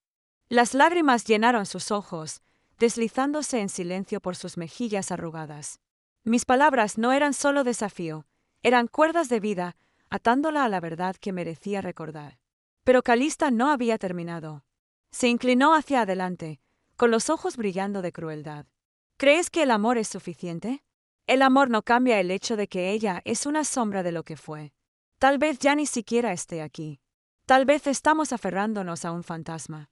Las lágrimas llenaron sus ojos, deslizándose en silencio por sus mejillas arrugadas. Mis palabras no eran solo desafío, eran cuerdas de vida, atándola a la verdad que merecía recordar. Pero Calista no había terminado. Se inclinó hacia adelante, con los ojos brillando de crueldad. «¿Crees que el amor es suficiente? El amor no cambia el hecho de que ella es una sombra de lo que fue. Tal vez ya ni siquiera esté aquí. Tal vez estamos aferrándonos a un fantasma».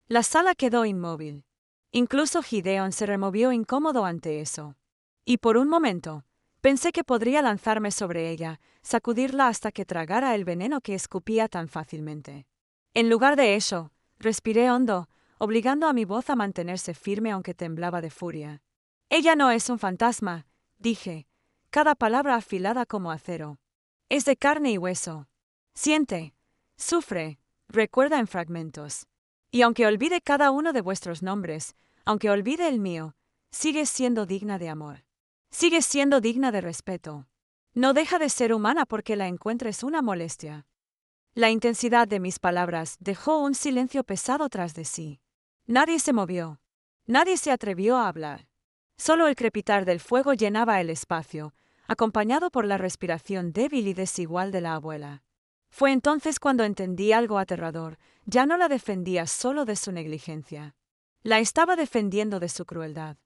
La sala quedó inmóvil. Incluso Gideon se removió incómodo ante eso. Y por un momento, pensé que podría lanzarme sobre ella, sacudirla hasta que tragara el veneno que escupía tan fácilmente. En lugar de eso, respiré hondo, obligando a mi voz a mantenerse firme aunque temblaba de furia. «Ella no es un fantasma», dije, cada palabra afilada como acero. «Es de carne y hueso. Siente, sufre, recuerda en fragmentos. Y aunque olvide cada uno de vuestros nombres, aunque olvide el mío, sigues siendo digna de amor. Sigues siendo digna de respeto. No deja de ser humana porque la encuentres una molestia». La intensidad de mis palabras dejó un silencio pesado tras de sí. Nadie se movió. Nadie se atrevió a hablar. Solo el crepitar del fuego llenaba el espacio, acompañado por la respiración débil y desigual de la abuela. Fue entonces cuando entendí algo aterrador. Ya no la defendía solo de su negligencia. La estaba defendiendo de su crueldad.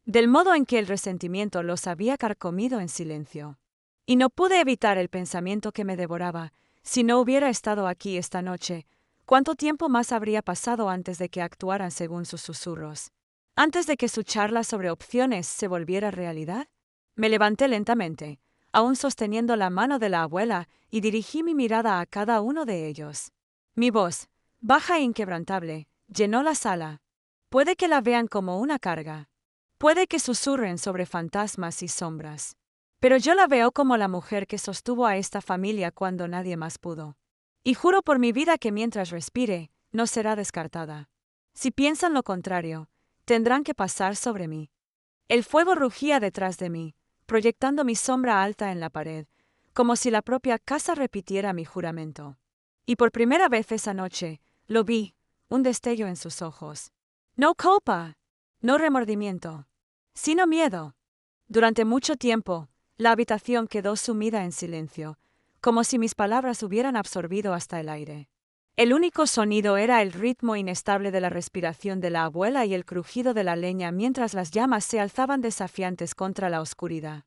Del modo en que el resentimiento los había carcomido en silencio. Y no pude evitar el pensamiento que me devoraba. Si no hubiera estado aquí esta noche, ¿cuánto tiempo más habría pasado antes de que actuaran según sus susurros? Antes de que su charla sobre opciones se volviera realidad. Me levanté lentamente, aún sosteniendo la mano de la abuela, y dirigí mi mirada a cada uno de ellos. Mi voz, baja e inquebrantable, llenó la sala. Puede que la vean como una carga. Puede que susurren sobre fantasmas y sombras. Pero yo la veo como la mujer que sostuvo a esta familia cuando nadie más pudo. Y juro por mi vida que mientras respire, no será descartada. Si piensan lo contrario, tendrán que pasar sobre mí. El fuego rugía detrás de mí, proyectando mi sombra alta en la pared, como si la propia casa repitiera mi juramento. Y por primera vez esa noche, lo vi, un destello en sus ojos. No culpa, no remordimiento, sino miedo. Durante mucho tiempo, la habitación quedó sumida en silencio, como si mis palabras hubieran absorbido hasta el aire. El único sonido era el ritmo inestable de la respiración de la abuela y el crujido de la leña mientras las llamas se alzaban desafiantes contra la oscuridad.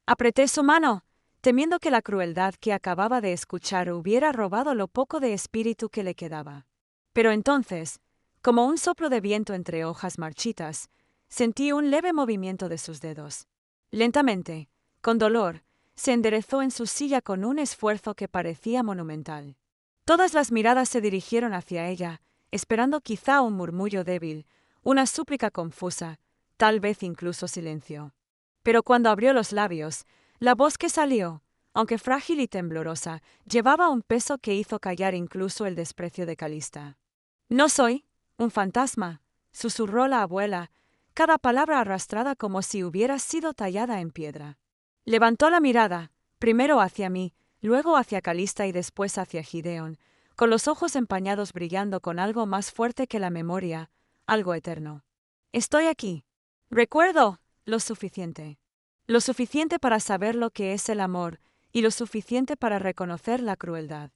Apreté su mano, temiendo que la crueldad que acababa de escuchar hubiera robado lo poco de espíritu que le quedaba. Pero entonces, como un soplo de viento entre hojas marchitas, sentí un leve movimiento de sus dedos. Lentamente, con dolor, se enderezó en su silla con un esfuerzo que parecía monumental. Todas las miradas se dirigieron hacia ella, esperando quizá un murmullo débil, una súplica confusa, tal vez incluso silencio. Pero cuando abrió los labios, la voz que salió, aunque frágil y temblorosa, llevaba un peso que hizo callar incluso el desprecio de Calista. «No soy un fantasma», susurró la abuela, cada palabra arrastrada como si hubiera sido tallada en piedra. Levantó la mirada, primero hacia mí, luego hacia Calista y después hacia Gideon, con los ojos empañados brillando con algo más fuerte que la memoria, algo eterno. «Estoy aquí. Recuerdo lo suficiente. Lo suficiente para saber lo que es el amor y lo suficiente para reconocer la crueldad».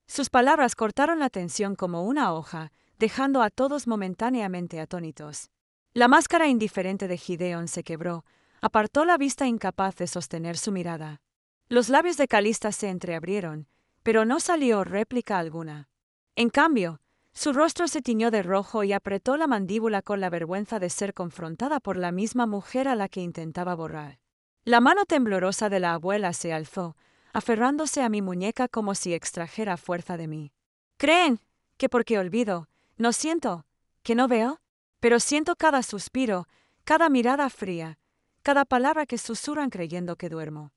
Sus palabras cortaron la tensión como una hoja, dejando a todos momentáneamente atónitos. La máscara indiferente de Gideon se quebró, apartó la vista incapaz de sostener su mirada. Los labios de Calista se entreabrieron, pero no salió réplica alguna. En cambio, su rostro se tiñó de rojo y apretó la mandíbula con la vergüenza de ser confrontada por la misma mujer a la que intentaba borrar. La mano temblorosa de la abuela se alzó, aferrándose a mi muñeca como si extrajera fuerza de mí. «¿Creen que porque olvido, no siento, que no veo? Pero siento cada suspiro, cada mirada fría, cada palabra que susurran creyendo que duermo».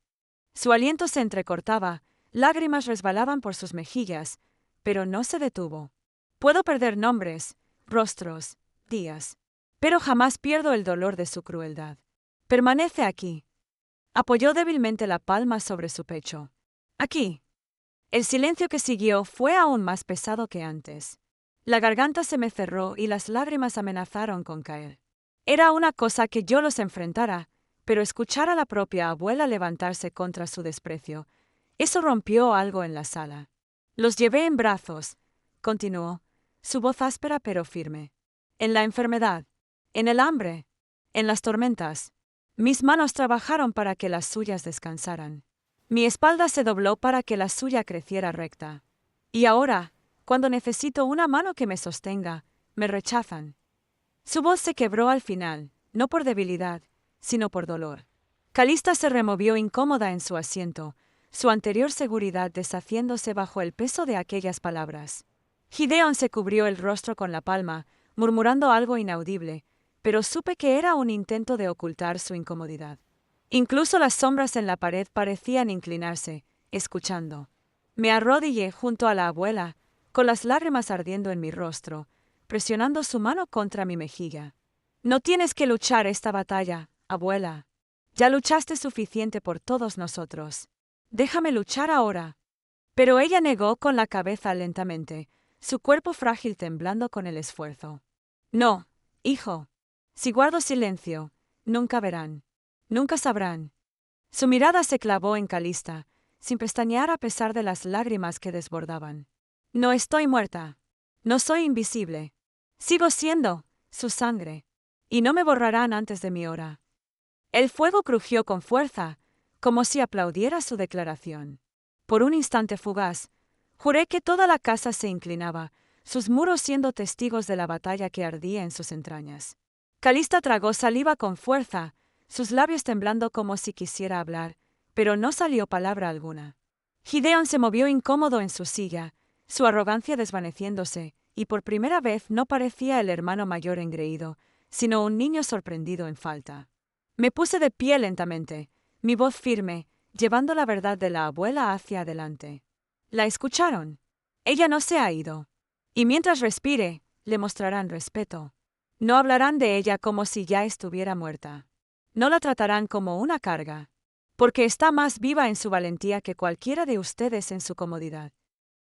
Su aliento se entrecortaba, lágrimas resbalaban por sus mejillas, pero no se detuvo. Puedo perder nombres, rostros, días, pero jamás pierdo el dolor de su crueldad. Permanece aquí. Apoyó débilmente la palma sobre su pecho. Aquí. El silencio que siguió fue aún más pesado que antes. La garganta se me cerró y las lágrimas amenazaron con caer. Era una cosa que yo los enfrentara, pero escuchar a la propia abuela levantarse contra su desprecio, eso rompió algo en la sala. «Los llevé en brazos», continuó, su voz áspera pero firme. «En la enfermedad, en el hambre, en las tormentas. Mis manos trabajaron para que las suyas descansaran. Mi espalda se dobló para que la suya creciera recta. Y ahora, cuando necesito una mano que me sostenga, me rechazan». Su voz se quebró al final, no por debilidad, sino por dolor. Calista se removió incómoda en su asiento, su anterior seguridad deshaciéndose bajo el peso de aquellas palabras. Gideon se cubrió el rostro con la palma, murmurando algo inaudible, pero supe que era un intento de ocultar su incomodidad. Incluso las sombras en la pared parecían inclinarse, escuchando. Me arrodillé junto a la abuela, con las lágrimas ardiendo en mi rostro, presionando su mano contra mi mejilla. «No tienes que luchar esta batalla, abuela. Ya luchaste suficiente por todos nosotros. Déjame luchar ahora». Pero ella negó con la cabeza lentamente, su cuerpo frágil temblando con el esfuerzo. «No, hijo. Si guardo silencio, nunca verán. Nunca sabrán». Su mirada se clavó en Calista, sin pestañear a pesar de las lágrimas que desbordaban. «No estoy muerta. No soy invisible. Sigo siendo su sangre. Y no me borrarán antes de mi hora». El fuego crujió con fuerza, como si aplaudiera su declaración. Por un instante fugaz, juré que toda la casa se inclinaba, sus muros siendo testigos de la batalla que ardía en sus entrañas. Calista tragó saliva con fuerza, sus labios temblando como si quisiera hablar, pero no salió palabra alguna. Gideon se movió incómodo en su silla, su arrogancia desvaneciéndose, y por primera vez no parecía el hermano mayor engreído, sino un niño sorprendido en falta. Me puse de pie lentamente, mi voz firme, llevando la verdad de la abuela hacia adelante. ¿La escucharon? Ella no se ha ido. Y mientras respire, le mostrarán respeto. No hablarán de ella como si ya estuviera muerta. No la tratarán como una carga, porque está más viva en su valentía que cualquiera de ustedes en su comodidad.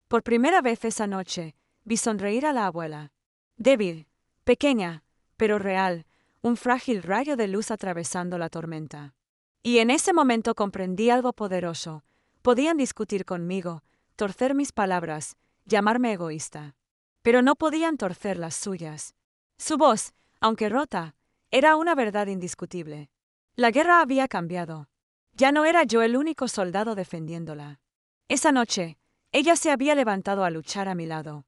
Por primera vez esa noche, vi sonreír a la abuela. Débil, pequeña, pero real, un frágil rayo de luz atravesando la tormenta. Y en ese momento comprendí algo poderoso. Podían discutir conmigo, torcer mis palabras, llamarme egoísta. Pero no podían torcer las suyas. Su voz, aunque rota, era una verdad indiscutible. La guerra había cambiado. Ya no era yo el único soldado defendiéndola. Esa noche, ella se había levantado a luchar a mi lado.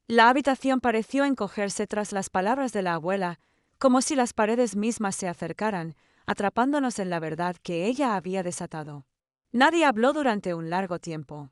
La habitación pareció encogerse tras las palabras de la abuela, como si las paredes mismas se acercaran, atrapándonos en la verdad que ella había desatado. Nadie habló durante un largo tiempo.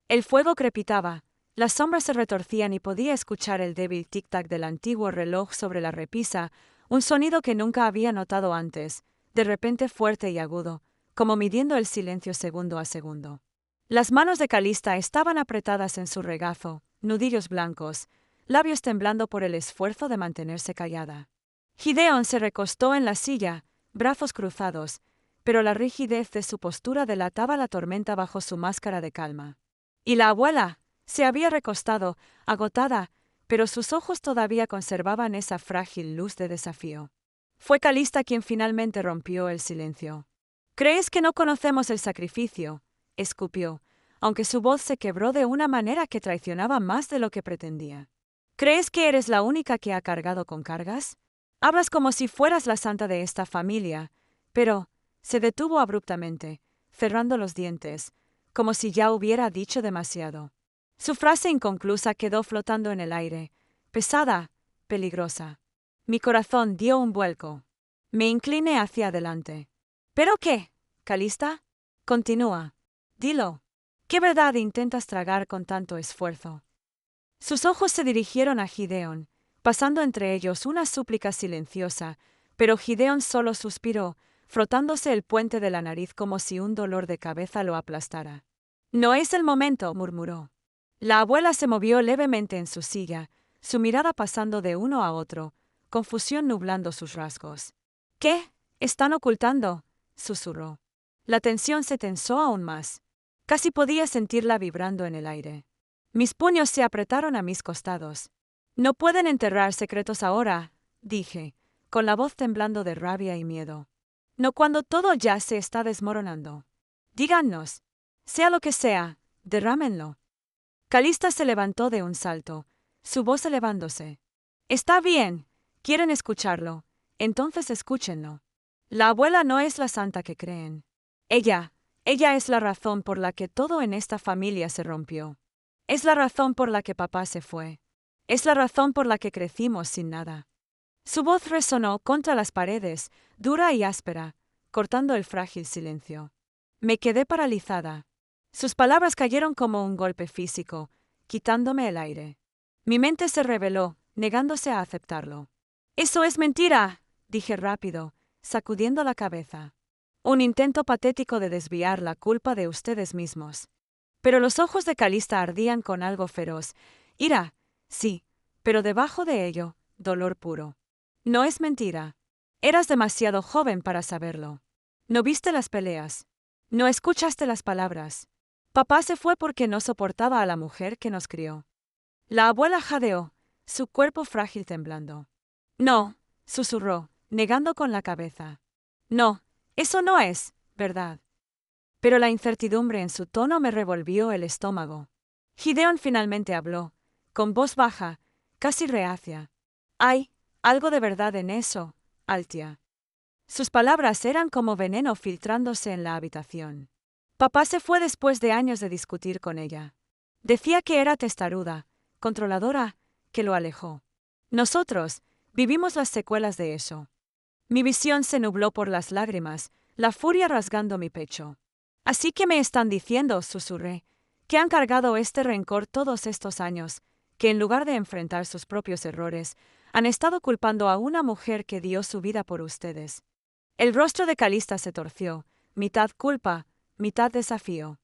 El fuego crepitaba, las sombras se retorcían y podía escuchar el débil tic-tac del antiguo reloj sobre la repisa, un sonido que nunca había notado antes, de repente fuerte y agudo, como midiendo el silencio segundo a segundo. Las manos de Calista estaban apretadas en su regazo, nudillos blancos, labios temblando por el esfuerzo de mantenerse callada. Gideon se recostó en la silla, brazos cruzados, pero la rigidez de su postura delataba la tormenta bajo su máscara de calma. Y la abuela se había recostado, agotada, pero sus ojos todavía conservaban esa frágil luz de desafío. Fue Calista quien finalmente rompió el silencio. «¿Crees que no conocemos el sacrificio?», escupió, aunque su voz se quebró de una manera que traicionaba más de lo que pretendía. «¿Crees que eres la única que ha cargado con cargas? Hablas como si fueras la santa de esta familia», pero se detuvo abruptamente, cerrando los dientes, como si ya hubiera dicho demasiado. Su frase inconclusa quedó flotando en el aire, pesada, peligrosa. Mi corazón dio un vuelco. Me incliné hacia adelante. ¿Pero qué, Calista? Continúa. Dilo. ¿Qué verdad intentas tragar con tanto esfuerzo? Sus ojos se dirigieron a Gideon, pasando entre ellos una súplica silenciosa, pero Gideon solo suspiró, frotándose el puente de la nariz como si un dolor de cabeza lo aplastara. «No es el momento», murmuró. La abuela se movió levemente en su silla, su mirada pasando de uno a otro, confusión nublando sus rasgos. «¿Qué? ¿Están ocultando?», susurró. La tensión se tensó aún más. Casi podía sentirla vibrando en el aire. Mis puños se apretaron a mis costados. «No pueden enterrar secretos ahora», dije, con la voz temblando de rabia y miedo. «No cuando todo ya se está desmoronando. Díganos. Sea lo que sea, derrámenlo». Calista se levantó de un salto, su voz elevándose. «Está bien, quieren escucharlo, entonces escúchenlo. La abuela no es la santa que creen. Ella es la razón por la que todo en esta familia se rompió. Es la razón por la que papá se fue. Es la razón por la que crecimos sin nada». Su voz resonó contra las paredes, dura y áspera, cortando el frágil silencio. Me quedé paralizada. Sus palabras cayeron como un golpe físico, quitándome el aire. Mi mente se rebeló, negándose a aceptarlo. «Eso es mentira», dije rápido, sacudiendo la cabeza. Un intento patético de desviar la culpa de ustedes mismos. Pero los ojos de Calista ardían con algo feroz. Ira, sí, pero debajo de ello, dolor puro. «No es mentira. Eras demasiado joven para saberlo. No viste las peleas. No escuchaste las palabras. Papá se fue porque no soportaba a la mujer que nos crió». La abuela jadeó, su cuerpo frágil temblando. «No», susurró, negando con la cabeza. «No, eso no es verdad». Pero la incertidumbre en su tono me revolvió el estómago. Gideon finalmente habló, con voz baja, casi reacia. «Hay algo de verdad en eso, Altia». Sus palabras eran como veneno filtrándose en la habitación. Papá se fue después de años de discutir con ella. Decía que era testaruda, controladora, que lo alejó. Nosotros vivimos las secuelas de eso. Mi visión se nubló por las lágrimas, la furia rasgando mi pecho. Así que me están diciendo, susurré, que han cargado este rencor todos estos años, que en lugar de enfrentar sus propios errores, han estado culpando a una mujer que dio su vida por ustedes. El rostro de Calista se torció, mitad culpa, mitad desafío.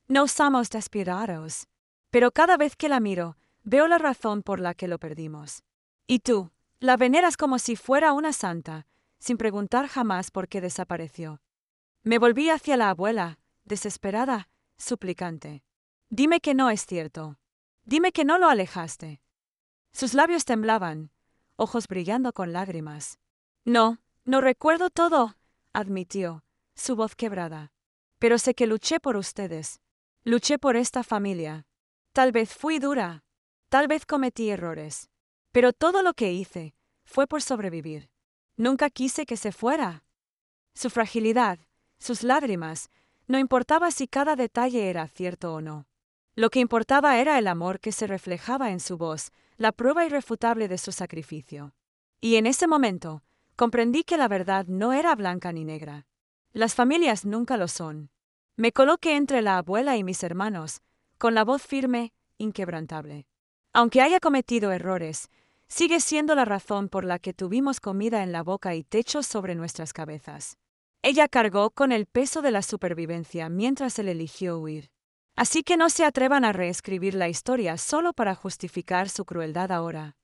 No somos despiadados. Pero cada vez que la miro, veo la razón por la que lo perdimos. Y tú, la veneras como si fuera una santa, sin preguntar jamás por qué desapareció. Me volví hacia la abuela, desesperada, suplicante. Dime que no es cierto. Dime que no lo alejaste. Sus labios temblaban, ojos brillando con lágrimas. No, no recuerdo todo, admitió, su voz quebrada. Pero sé que luché por ustedes. Luché por esta familia. Tal vez fui dura. Tal vez cometí errores. Pero todo lo que hice fue por sobrevivir. Nunca quise que se fuera. Su fragilidad, sus lágrimas, no importaba si cada detalle era cierto o no. Lo que importaba era el amor que se reflejaba en su voz, la prueba irrefutable de su sacrificio. Y en ese momento, comprendí que la verdad no era blanca ni negra. Las familias nunca lo son. Me coloqué entre la abuela y mis hermanos, con la voz firme, inquebrantable. Aunque haya cometido errores, sigue siendo la razón por la que tuvimos comida en la boca y techo sobre nuestras cabezas. Ella cargó con el peso de la supervivencia mientras él eligió huir. Así que no se atrevan a reescribir la historia solo para justificar su crueldad ahora.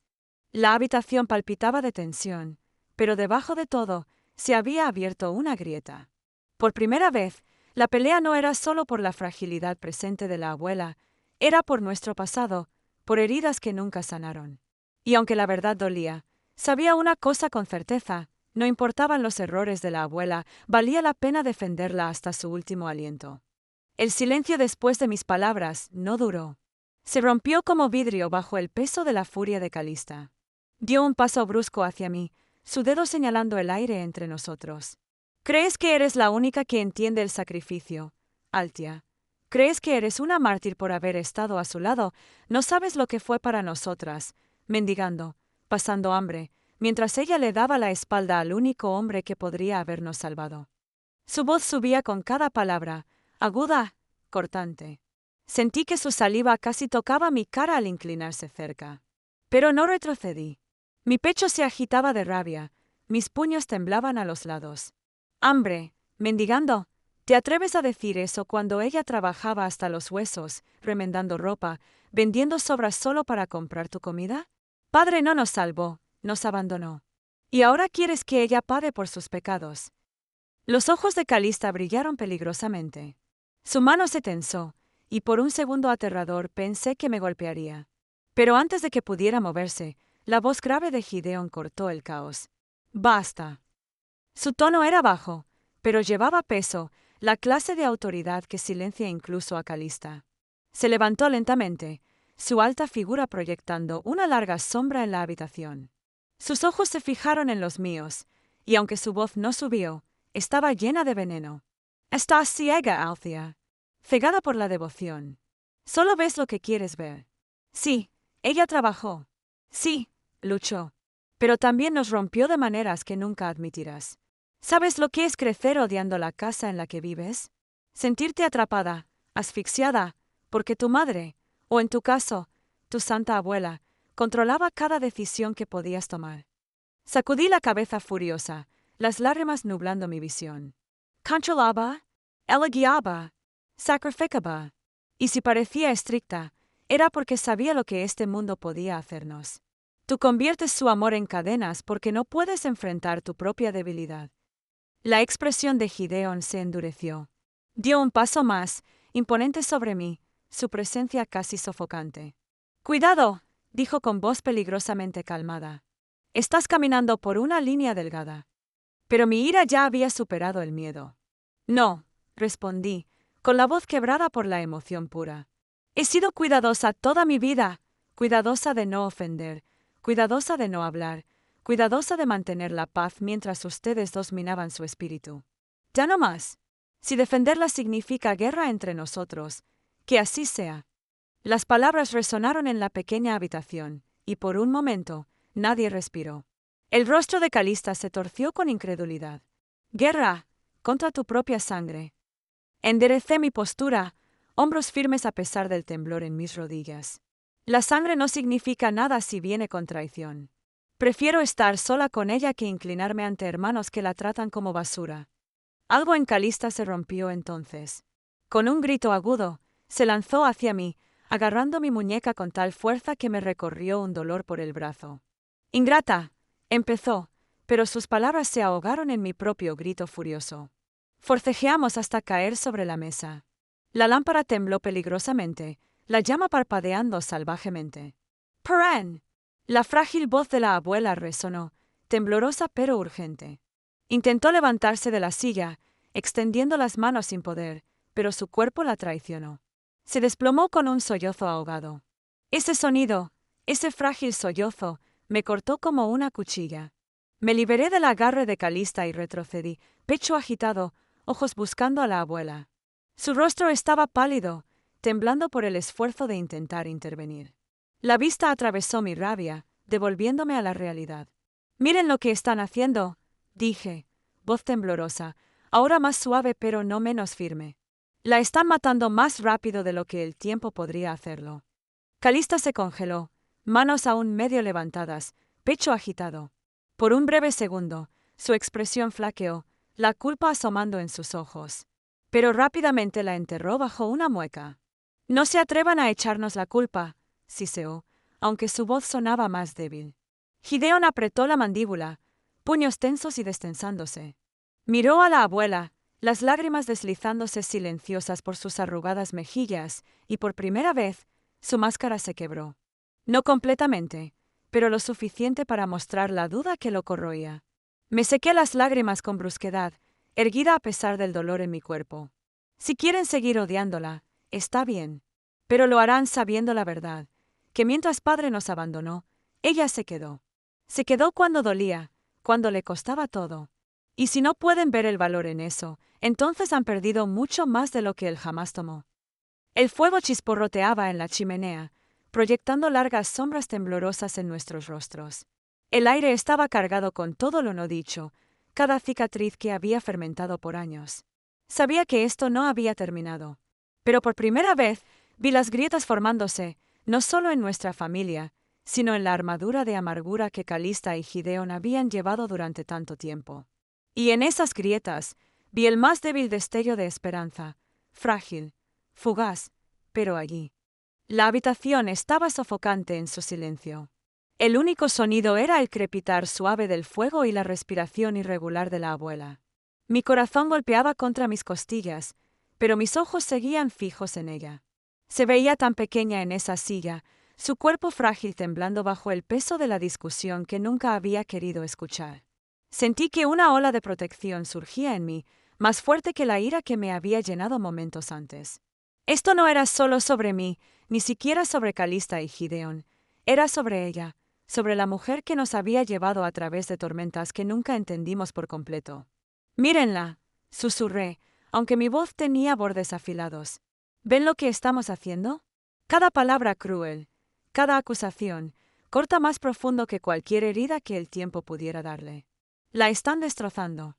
La habitación palpitaba de tensión, pero debajo de todo se había abierto una grieta. Por primera vez, la pelea no era solo por la fragilidad presente de la abuela, era por nuestro pasado, por heridas que nunca sanaron. Y aunque la verdad dolía, sabía una cosa con certeza: no importaban los errores de la abuela, valía la pena defenderla hasta su último aliento. El silencio después de mis palabras no duró. Se rompió como vidrio bajo el peso de la furia de Calista. Dio un paso brusco hacia mí, su dedo señalando el aire entre nosotros. ¿Crees que eres la única que entiende el sacrificio, Altia? ¿Crees que eres una mártir por haber estado a su lado? No sabes lo que fue para nosotras, mendigando, pasando hambre, mientras ella le daba la espalda al único hombre que podría habernos salvado. Su voz subía con cada palabra, aguda, cortante. Sentí que su saliva casi tocaba mi cara al inclinarse cerca. Pero no retrocedí. Mi pecho se agitaba de rabia, mis puños temblaban a los lados. Hambre, mendigando. ¿Te atreves a decir eso cuando ella trabajaba hasta los huesos, remendando ropa, vendiendo sobras solo para comprar tu comida? Padre no nos salvó, nos abandonó. Y ahora quieres que ella pague por sus pecados. Los ojos de Calista brillaron peligrosamente. Su mano se tensó, y por un segundo aterrador pensé que me golpearía. Pero antes de que pudiera moverse, la voz grave de Gideon cortó el caos. ¡Basta! Su tono era bajo, pero llevaba peso, la clase de autoridad que silencia incluso a Calista. Se levantó lentamente, su alta figura proyectando una larga sombra en la habitación. Sus ojos se fijaron en los míos, y aunque su voz no subió, estaba llena de veneno. Estás ciega, Althea. Cegada por la devoción. Solo ves lo que quieres ver. Sí, ella trabajó. Sí, luchó. Pero también nos rompió de maneras que nunca admitirás. ¿Sabes lo que es crecer odiando la casa en la que vives? Sentirte atrapada, asfixiada, porque tu madre, o en tu caso, tu santa abuela, controlaba cada decisión que podías tomar. Sacudí la cabeza furiosa, las lágrimas nublando mi visión. Controlaba, ella guiaba, sacrificaba. Y si parecía estricta, era porque sabía lo que este mundo podía hacernos. Tú conviertes su amor en cadenas porque no puedes enfrentar tu propia debilidad. La expresión de Gideon se endureció. Dio un paso más, imponente sobre mí, su presencia casi sofocante. «Cuidado», dijo con voz peligrosamente calmada. «Estás caminando por una línea delgada». Pero mi ira ya había superado el miedo. «No», respondí, con la voz quebrada por la emoción pura. «He sido cuidadosa toda mi vida, cuidadosa de no ofender, cuidadosa de no hablar, cuidadosa de mantener la paz mientras ustedes dos minaban su espíritu. Ya no más. Si defenderla significa guerra entre nosotros, que así sea». Las palabras resonaron en la pequeña habitación, y por un momento, nadie respiró. El rostro de Calista se torció con incredulidad. «Guerra, contra tu propia sangre». Enderecé mi postura, hombros firmes a pesar del temblor en mis rodillas. La sangre no significa nada si viene con traición. Prefiero estar sola con ella que inclinarme ante hermanos que la tratan como basura. Algo en Calista se rompió entonces. Con un grito agudo, se lanzó hacia mí, agarrando mi muñeca con tal fuerza que me recorrió un dolor por el brazo. «Ingrata», empezó, pero sus palabras se ahogaron en mi propio grito furioso. Forcejeamos hasta caer sobre la mesa. La lámpara tembló peligrosamente, la llama parpadeando salvajemente. «¡Perán!». La frágil voz de la abuela resonó, temblorosa pero urgente. Intentó levantarse de la silla, extendiendo las manos sin poder, pero su cuerpo la traicionó. Se desplomó con un sollozo ahogado. Ese sonido, ese frágil sollozo, me cortó como una cuchilla. Me liberé del agarre de Calista y retrocedí, pecho agitado, ojos buscando a la abuela. Su rostro estaba pálido, temblando por el esfuerzo de intentar intervenir. La vista atravesó mi rabia, devolviéndome a la realidad. «Miren lo que están haciendo», dije, voz temblorosa, ahora más suave pero no menos firme. «La están matando más rápido de lo que el tiempo podría hacerlo». Calista se congeló, manos aún medio levantadas, pecho agitado. Por un breve segundo, su expresión flaqueó, la culpa asomando en sus ojos. Pero rápidamente la enterró bajo una mueca. «No se atrevan a echarnos la culpa», siseó, aunque su voz sonaba más débil. Gideon apretó la mandíbula, puños tensos y destensándose. Miró a la abuela, las lágrimas deslizándose silenciosas por sus arrugadas mejillas, y por primera vez, su máscara se quebró. No completamente, pero lo suficiente para mostrar la duda que lo corroía. Me sequé las lágrimas con brusquedad, erguida a pesar del dolor en mi cuerpo. Si quieren seguir odiándola, está bien, pero lo harán sabiendo la verdad, que mientras padre nos abandonó, ella se quedó. Se quedó cuando dolía, cuando le costaba todo. Y si no pueden ver el valor en eso, entonces han perdido mucho más de lo que él jamás tomó. El fuego chisporroteaba en la chimenea, proyectando largas sombras temblorosas en nuestros rostros. El aire estaba cargado con todo lo no dicho, cada cicatriz que había fermentado por años. Sabía que esto no había terminado. Pero por primera vez vi las grietas formándose, no solo en nuestra familia, sino en la armadura de amargura que Calista y Gideon habían llevado durante tanto tiempo. Y en esas grietas vi el más débil destello de esperanza, frágil, fugaz, pero allí. La habitación estaba sofocante en su silencio. El único sonido era el crepitar suave del fuego y la respiración irregular de la abuela. Mi corazón golpeaba contra mis costillas, pero mis ojos seguían fijos en ella. Se veía tan pequeña en esa silla, su cuerpo frágil temblando bajo el peso de la discusión que nunca había querido escuchar. Sentí que una ola de protección surgía en mí, más fuerte que la ira que me había llenado momentos antes. Esto no era solo sobre mí, ni siquiera sobre Calista y Gideon. Era sobre ella, sobre la mujer que nos había llevado a través de tormentas que nunca entendimos por completo. «Mírenla», susurré, aunque mi voz tenía bordes afilados. «¿Ven lo que estamos haciendo?». Cada palabra cruel, cada acusación, corta más profundo que cualquier herida que el tiempo pudiera darle. La están destrozando.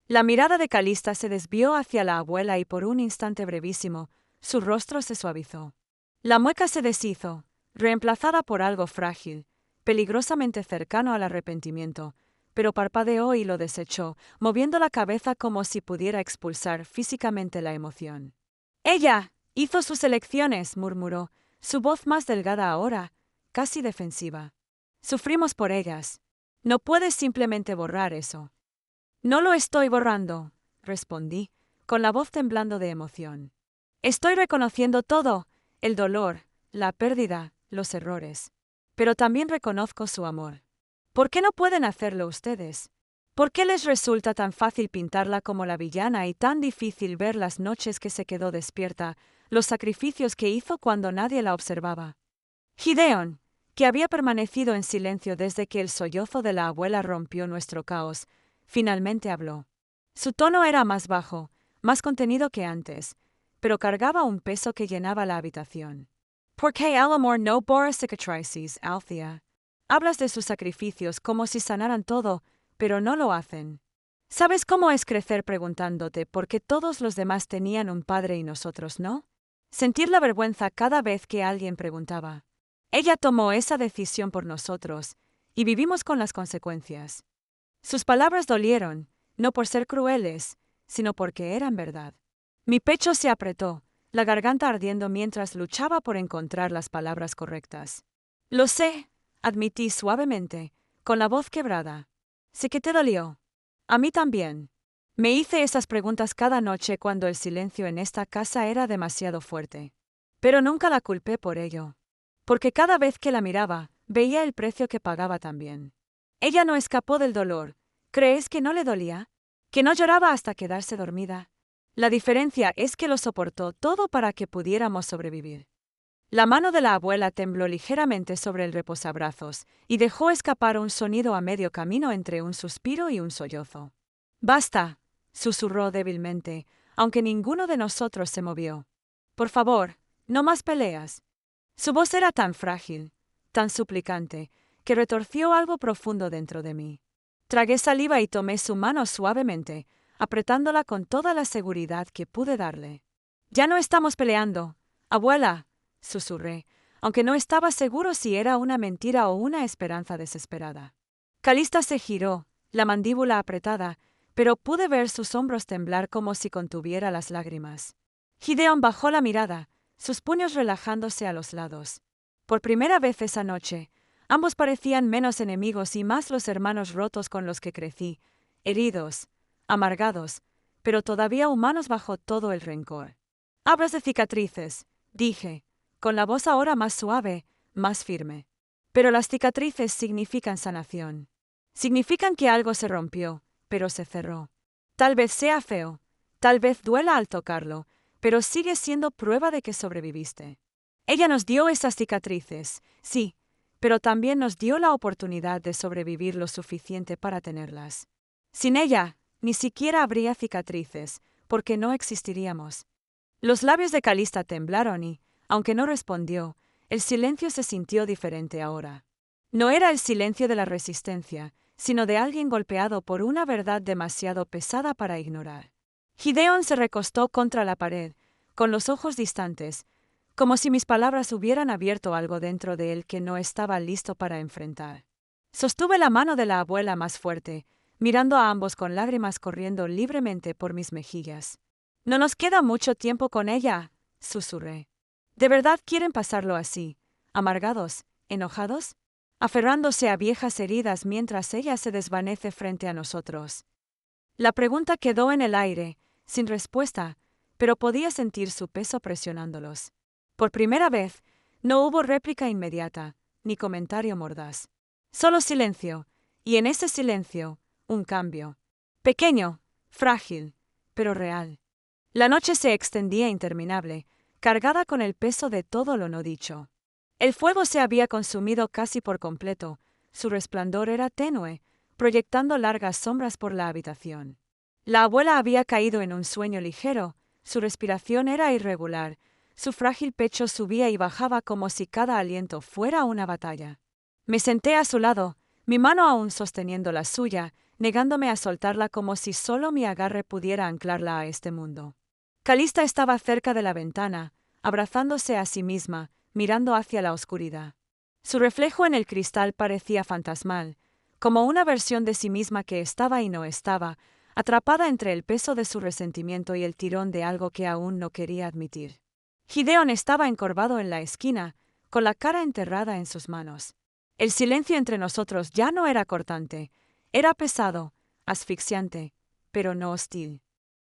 La mirada de Calista se desvió hacia la abuela y por un instante brevísimo, su rostro se suavizó. La mueca se deshizo, reemplazada por algo frágil, peligrosamente cercano al arrepentimiento, pero parpadeó y lo desechó, moviendo la cabeza como si pudiera expulsar físicamente la emoción. «Ella hizo sus elecciones», murmuró, su voz más delgada ahora, casi defensiva. «Sufrimos por ellas. No puedes simplemente borrar eso». «No lo estoy borrando», respondí, con la voz temblando de emoción. «Estoy reconociendo todo, el dolor, la pérdida, los errores. Pero también reconozco su amor. ¿Por qué no pueden hacerlo ustedes? ¿Por qué les resulta tan fácil pintarla como la villana y tan difícil ver las noches que se quedó despierta, los sacrificios que hizo cuando nadie la observaba?» Gideon, que había permanecido en silencio desde que el sollozo de la abuela rompió nuestro caos, finalmente habló. Su tono era más bajo, más contenido que antes, pero cargaba un peso que llenaba la habitación. «¿Por qué el amor no borra cicatrices, Althea? Hablas de sus sacrificios como si sanaran todo, pero no lo hacen. ¿Sabes cómo es crecer preguntándote por qué todos los demás tenían un padre y nosotros no? Sentir la vergüenza cada vez que alguien preguntaba. Ella tomó esa decisión por nosotros, y vivimos con las consecuencias. Sus palabras dolieron, no por ser crueles, sino porque eran verdad. Mi pecho se apretó, la garganta ardiendo mientras luchaba por encontrar las palabras correctas. Lo sé, admití suavemente, con la voz quebrada. Sé que te dolió. A mí también. Me hice esas preguntas cada noche cuando el silencio en esta casa era demasiado fuerte. Pero nunca la culpé por ello. Porque cada vez que la miraba, veía el precio que pagaba también. Ella no escapó del dolor. ¿Crees que no le dolía? ¿Que no lloraba hasta quedarse dormida? La diferencia es que lo soportó todo para que pudiéramos sobrevivir. La mano de la abuela tembló ligeramente sobre el reposabrazos y dejó escapar un sonido a medio camino entre un suspiro y un sollozo. «Basta», susurró débilmente, aunque ninguno de nosotros se movió. «Por favor, no más peleas». Su voz era tan frágil, tan suplicante, que retorció algo profundo dentro de mí. Tragué saliva y tomé su mano suavemente, apretándola con toda la seguridad que pude darle. «Ya no estamos peleando, abuela», susurré, aunque no estaba seguro si era una mentira o una esperanza desesperada. Calista se giró, la mandíbula apretada, pero pude ver sus hombros temblar como si contuviera las lágrimas. Gideon bajó la mirada, sus puños relajándose a los lados. Por primera vez esa noche, ambos parecían menos enemigos y más los hermanos rotos con los que crecí, heridos, amargados, pero todavía humanos bajo todo el rencor. «Hablas de cicatrices», dije, con la voz ahora más suave, más firme. «Pero las cicatrices significan sanación. Significan que algo se rompió, pero se cerró. Tal vez sea feo, tal vez duela al tocarlo, pero sigue siendo prueba de que sobreviviste. Ella nos dio esas cicatrices, sí, pero también nos dio la oportunidad de sobrevivir lo suficiente para tenerlas. Sin ella, ni siquiera habría cicatrices, porque no existiríamos». Los labios de Calista temblaron y, aunque no respondió, el silencio se sintió diferente ahora. No era el silencio de la resistencia, sino de alguien golpeado por una verdad demasiado pesada para ignorar. Gideon se recostó contra la pared, con los ojos distantes, como si mis palabras hubieran abierto algo dentro de él que no estaba listo para enfrentar. Sostuve la mano de la abuela más fuerte, mirando a ambos con lágrimas corriendo libremente por mis mejillas. «No nos queda mucho tiempo con ella», susurré. «¿De verdad quieren pasarlo así, amargados, enojados, aferrándose a viejas heridas mientras ella se desvanece frente a nosotros?» La pregunta quedó en el aire, sin respuesta, pero podía sentir su peso presionándolos. Por primera vez, no hubo réplica inmediata, ni comentario mordaz. Solo silencio, y en ese silencio, un cambio. Pequeño, frágil, pero real. La noche se extendía interminable, cargada con el peso de todo lo no dicho. El fuego se había consumido casi por completo, su resplandor era tenue, proyectando largas sombras por la habitación. La abuela había caído en un sueño ligero, su respiración era irregular, su frágil pecho subía y bajaba como si cada aliento fuera una batalla. Me senté a su lado, mi mano aún sosteniendo la suya, negándome a soltarla como si solo mi agarre pudiera anclarla a este mundo. Calista estaba cerca de la ventana, abrazándose a sí misma, mirando hacia la oscuridad. Su reflejo en el cristal parecía fantasmal, como una versión de sí misma que estaba y no estaba, atrapada entre el peso de su resentimiento y el tirón de algo que aún no quería admitir. Gideon estaba encorvado en la esquina, con la cara enterrada en sus manos. El silencio entre nosotros ya no era cortante, era pesado, asfixiante, pero no hostil.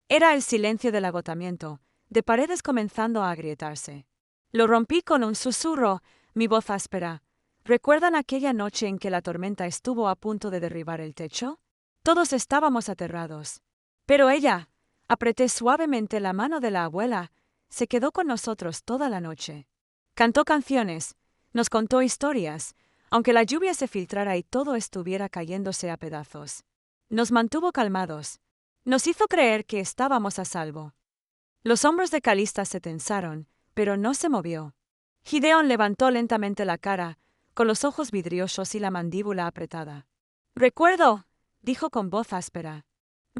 Era el silencio del agotamiento, de paredes comenzando a agrietarse. Lo rompí con un susurro, mi voz áspera. ¿Recuerdan aquella noche en que la tormenta estuvo a punto de derribar el techo? Todos estábamos aterrados. Pero ella, apreté suavemente la mano de la abuela, se quedó con nosotros toda la noche. Cantó canciones, nos contó historias, aunque la lluvia se filtrara y todo estuviera cayéndose a pedazos. Nos mantuvo calmados. Nos hizo creer que estábamos a salvo. Los hombros de Calista se tensaron, pero no se movió. Gideon levantó lentamente la cara, con los ojos vidriosos y la mandíbula apretada. «Recuerdo», dijo con voz áspera.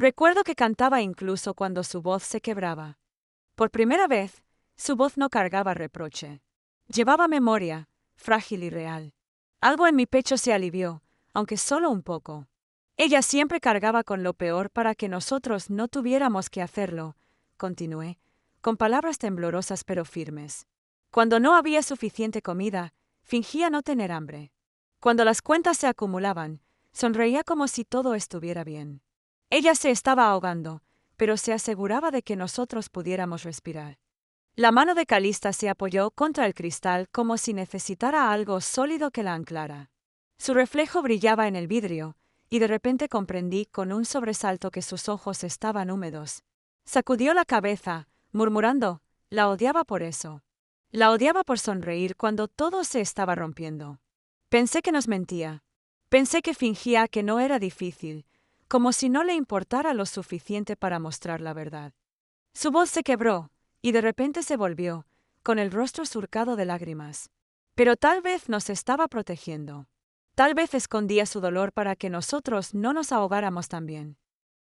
Recuerdo que cantaba incluso cuando su voz se quebraba. Por primera vez, su voz no cargaba reproche. Llevaba memoria, frágil y real. Algo en mi pecho se alivió, aunque solo un poco. Ella siempre cargaba con lo peor para que nosotros no tuviéramos que hacerlo, continué, con palabras temblorosas pero firmes. Cuando no había suficiente comida, fingía no tener hambre. Cuando las cuentas se acumulaban, sonreía como si todo estuviera bien. Ella se estaba ahogando, pero se aseguraba de que nosotros pudiéramos respirar. La mano de Calista se apoyó contra el cristal como si necesitara algo sólido que la anclara. Su reflejo brillaba en el vidrio, y de repente comprendí con un sobresalto que sus ojos estaban húmedos. Sacudió la cabeza, murmurando, la odiaba por eso. La odiaba por sonreír cuando todo se estaba rompiendo. Pensé que nos mentía. Pensé que fingía que no era difícil, como si no le importara lo suficiente para mostrar la verdad. Su voz se quebró, y de repente se volvió, con el rostro surcado de lágrimas. Pero tal vez nos estaba protegiendo. Tal vez escondía su dolor para que nosotros no nos ahogáramos también.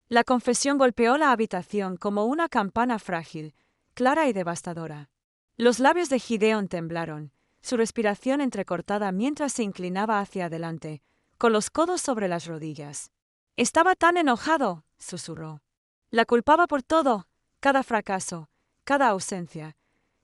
La confesión golpeó la habitación como una campana frágil, clara y devastadora. Los labios de Gideon temblaron, su respiración entrecortada mientras se inclinaba hacia adelante, con los codos sobre las rodillas. Estaba tan enojado, susurró. La culpaba por todo, cada fracaso, cada ausencia,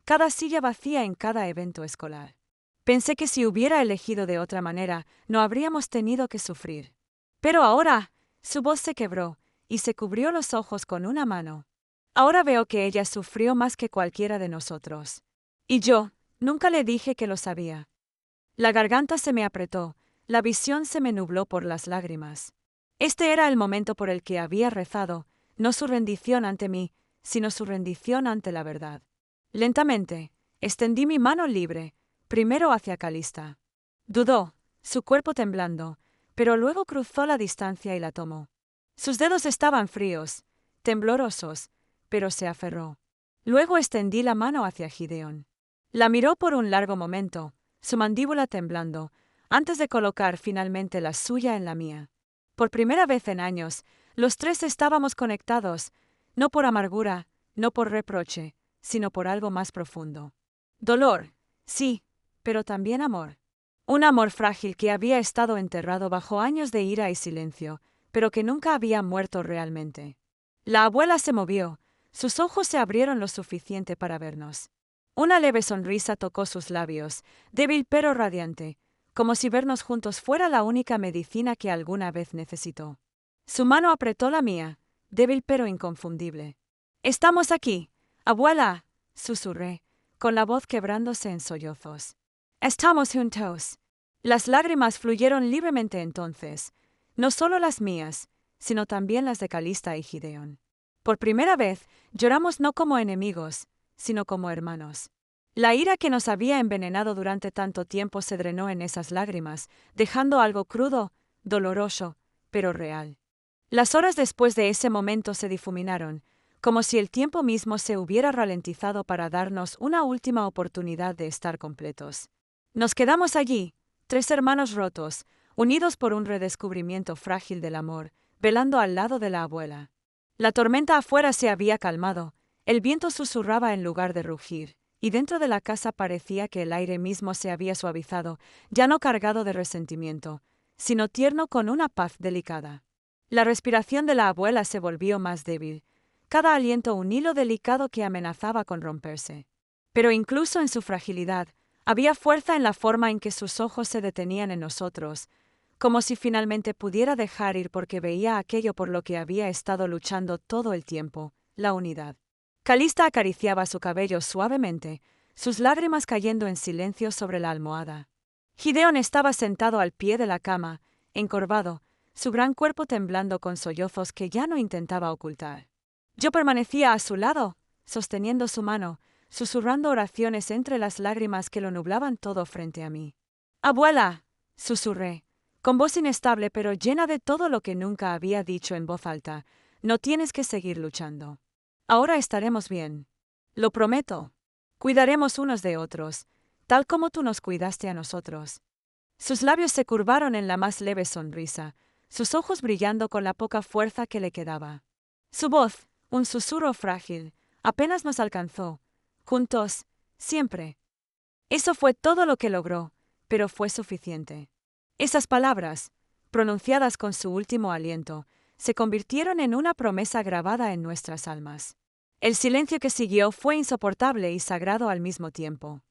cada silla vacía en cada evento escolar. Pensé que si hubiera elegido de otra manera, no habríamos tenido que sufrir. Pero ahora, su voz se quebró, y se cubrió los ojos con una mano. Ahora veo que ella sufrió más que cualquiera de nosotros. Y yo, nunca le dije que lo sabía. La garganta se me apretó, la visión se me nubló por las lágrimas. Este era el momento por el que había rezado, no su rendición ante mí, sino su rendición ante la verdad. Lentamente, extendí mi mano libre, primero hacia Calista. Dudó, su cuerpo temblando, pero luego cruzó la distancia y la tomó. Sus dedos estaban fríos, temblorosos, pero se aferró. Luego extendí la mano hacia Gideon. La miró por un largo momento, su mandíbula temblando, antes de colocar finalmente la suya en la mía. Por primera vez en años, los tres estábamos conectados, no por amargura, no por reproche, sino por algo más profundo. Dolor, sí, pero también amor. Un amor frágil que había estado enterrado bajo años de ira y silencio, pero que nunca había muerto realmente. La abuela se movió, sus ojos se abrieron lo suficiente para vernos. Una leve sonrisa tocó sus labios, débil pero radiante, como si vernos juntos fuera la única medicina que alguna vez necesitó. Su mano apretó la mía, débil pero inconfundible. «Estamos aquí, abuela», susurré, con la voz quebrándose en sollozos. «Estamos juntos». Las lágrimas fluyeron libremente entonces, no solo las mías, sino también las de Calista y Gideon. Por primera vez, lloramos no como enemigos, sino como hermanos. La ira que nos había envenenado durante tanto tiempo se drenó en esas lágrimas, dejando algo crudo, doloroso, pero real. Las horas después de ese momento se difuminaron, como si el tiempo mismo se hubiera ralentizado para darnos una última oportunidad de estar completos. Nos quedamos allí, tres hermanos rotos, unidos por un redescubrimiento frágil del amor, velando al lado de la abuela. La tormenta afuera se había calmado, el viento susurraba en lugar de rugir, y dentro de la casa parecía que el aire mismo se había suavizado, ya no cargado de resentimiento, sino tierno con una paz delicada. La respiración de la abuela se volvió más débil, cada aliento un hilo delicado que amenazaba con romperse. Pero incluso en su fragilidad, había fuerza en la forma en que sus ojos se detenían en nosotros, como si finalmente pudiera dejar ir porque veía aquello por lo que había estado luchando todo el tiempo, la unidad. Calista acariciaba su cabello suavemente, sus lágrimas cayendo en silencio sobre la almohada. Gideon estaba sentado al pie de la cama, encorvado, su gran cuerpo temblando con sollozos que ya no intentaba ocultar. Yo permanecía a su lado, sosteniendo su mano, susurrando oraciones entre las lágrimas que lo nublaban todo frente a mí. «Abuela», susurré, con voz inestable pero llena de todo lo que nunca había dicho en voz alta, «no tienes que seguir luchando. Ahora estaremos bien. Lo prometo. Cuidaremos unos de otros, tal como tú nos cuidaste a nosotros». Sus labios se curvaron en la más leve sonrisa, sus ojos brillando con la poca fuerza que le quedaba. Su voz, un susurro frágil, apenas nos alcanzó. Juntos, siempre. Eso fue todo lo que logró, pero fue suficiente. Esas palabras, pronunciadas con su último aliento, se convirtieron en una promesa grabada en nuestras almas. El silencio que siguió fue insoportable y sagrado al mismo tiempo.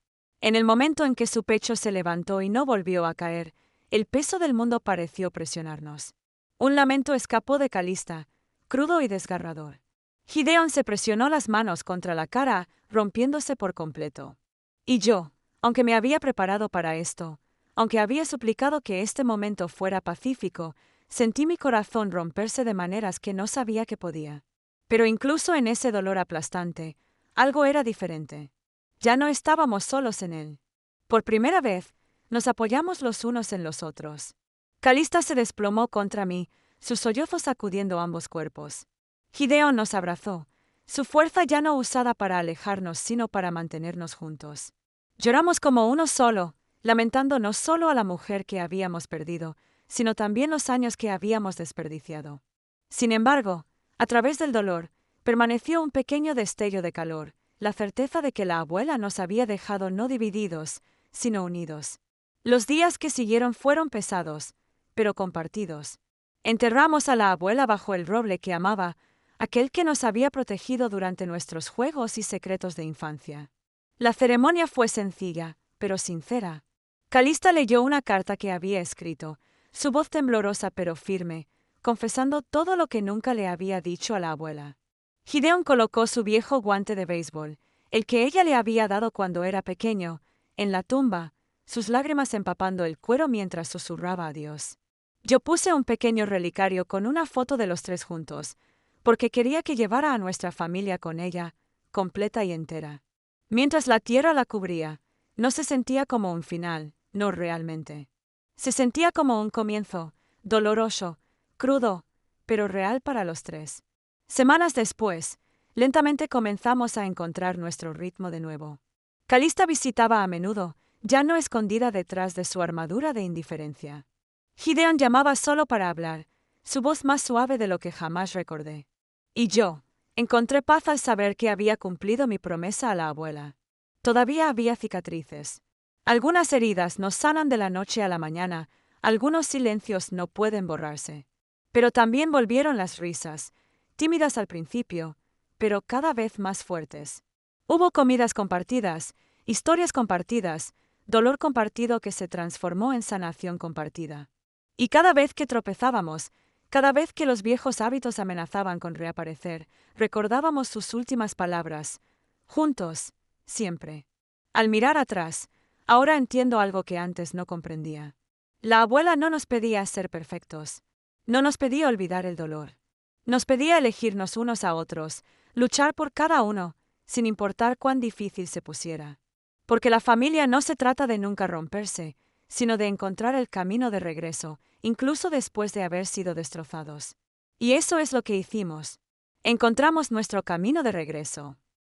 En el momento en que su pecho se levantó y no volvió a caer, el peso del mundo pareció presionarnos. Un lamento escapó de Calista, crudo y desgarrador. Gideon se presionó las manos contra la cara, rompiéndose por completo. Y yo, aunque me había preparado para esto, aunque había suplicado que este momento fuera pacífico, sentí mi corazón romperse de maneras que no sabía que podía. Pero incluso en ese dolor aplastante, algo era diferente. Ya no estábamos solos en él. Por primera vez, nos apoyamos los unos en los otros. Calista se desplomó contra mí, sus sollozos sacudiendo ambos cuerpos. Gideon nos abrazó, su fuerza ya no usada para alejarnos sino para mantenernos juntos. Lloramos como uno solo, lamentando no solo a la mujer que habíamos perdido, sino también los años que habíamos desperdiciado. Sin embargo, a través del dolor, permaneció un pequeño destello de calor, la certeza de que la abuela nos había dejado no divididos, sino unidos. Los días que siguieron fueron pesados, pero compartidos. Enterramos a la abuela bajo el roble que amaba, aquel que nos había protegido durante nuestros juegos y secretos de infancia. La ceremonia fue sencilla, pero sincera. Calista leyó una carta que había escrito, su voz temblorosa pero firme, confesando todo lo que nunca le había dicho a la abuela. Gideon colocó su viejo guante de béisbol, el que ella le había dado cuando era pequeño, en la tumba, sus lágrimas empapando el cuero mientras susurraba adiós. Yo puse un pequeño relicario con una foto de los tres juntos, porque quería que llevara a nuestra familia con ella, completa y entera. Mientras la tierra la cubría, no se sentía como un final, no realmente. Se sentía como un comienzo, doloroso, crudo, pero real para los tres. Semanas después, lentamente comenzamos a encontrar nuestro ritmo de nuevo. Calista visitaba a menudo, ya no escondida detrás de su armadura de indiferencia. Gideon llamaba solo para hablar, su voz más suave de lo que jamás recordé. Y yo, encontré paz al saber que había cumplido mi promesa a la abuela. Todavía había cicatrices. Algunas heridas no sanan de la noche a la mañana, algunos silencios no pueden borrarse. Pero también volvieron las risas, tímidas al principio, pero cada vez más fuertes. Hubo comidas compartidas, historias compartidas, dolor compartido que se transformó en sanación compartida. Y cada vez que tropezábamos, cada vez que los viejos hábitos amenazaban con reaparecer, recordábamos sus últimas palabras, juntos, siempre. Al mirar atrás, ahora entiendo algo que antes no comprendía. La abuela no nos pedía ser perfectos. No nos pedía olvidar el dolor. Nos pedía elegirnos unos a otros, luchar por cada uno, sin importar cuán difícil se pusiera. Porque la familia no se trata de nunca romperse, sino de encontrar el camino de regreso, incluso después de haber sido destrozados. Y eso es lo que hicimos. Encontramos nuestro camino de regreso.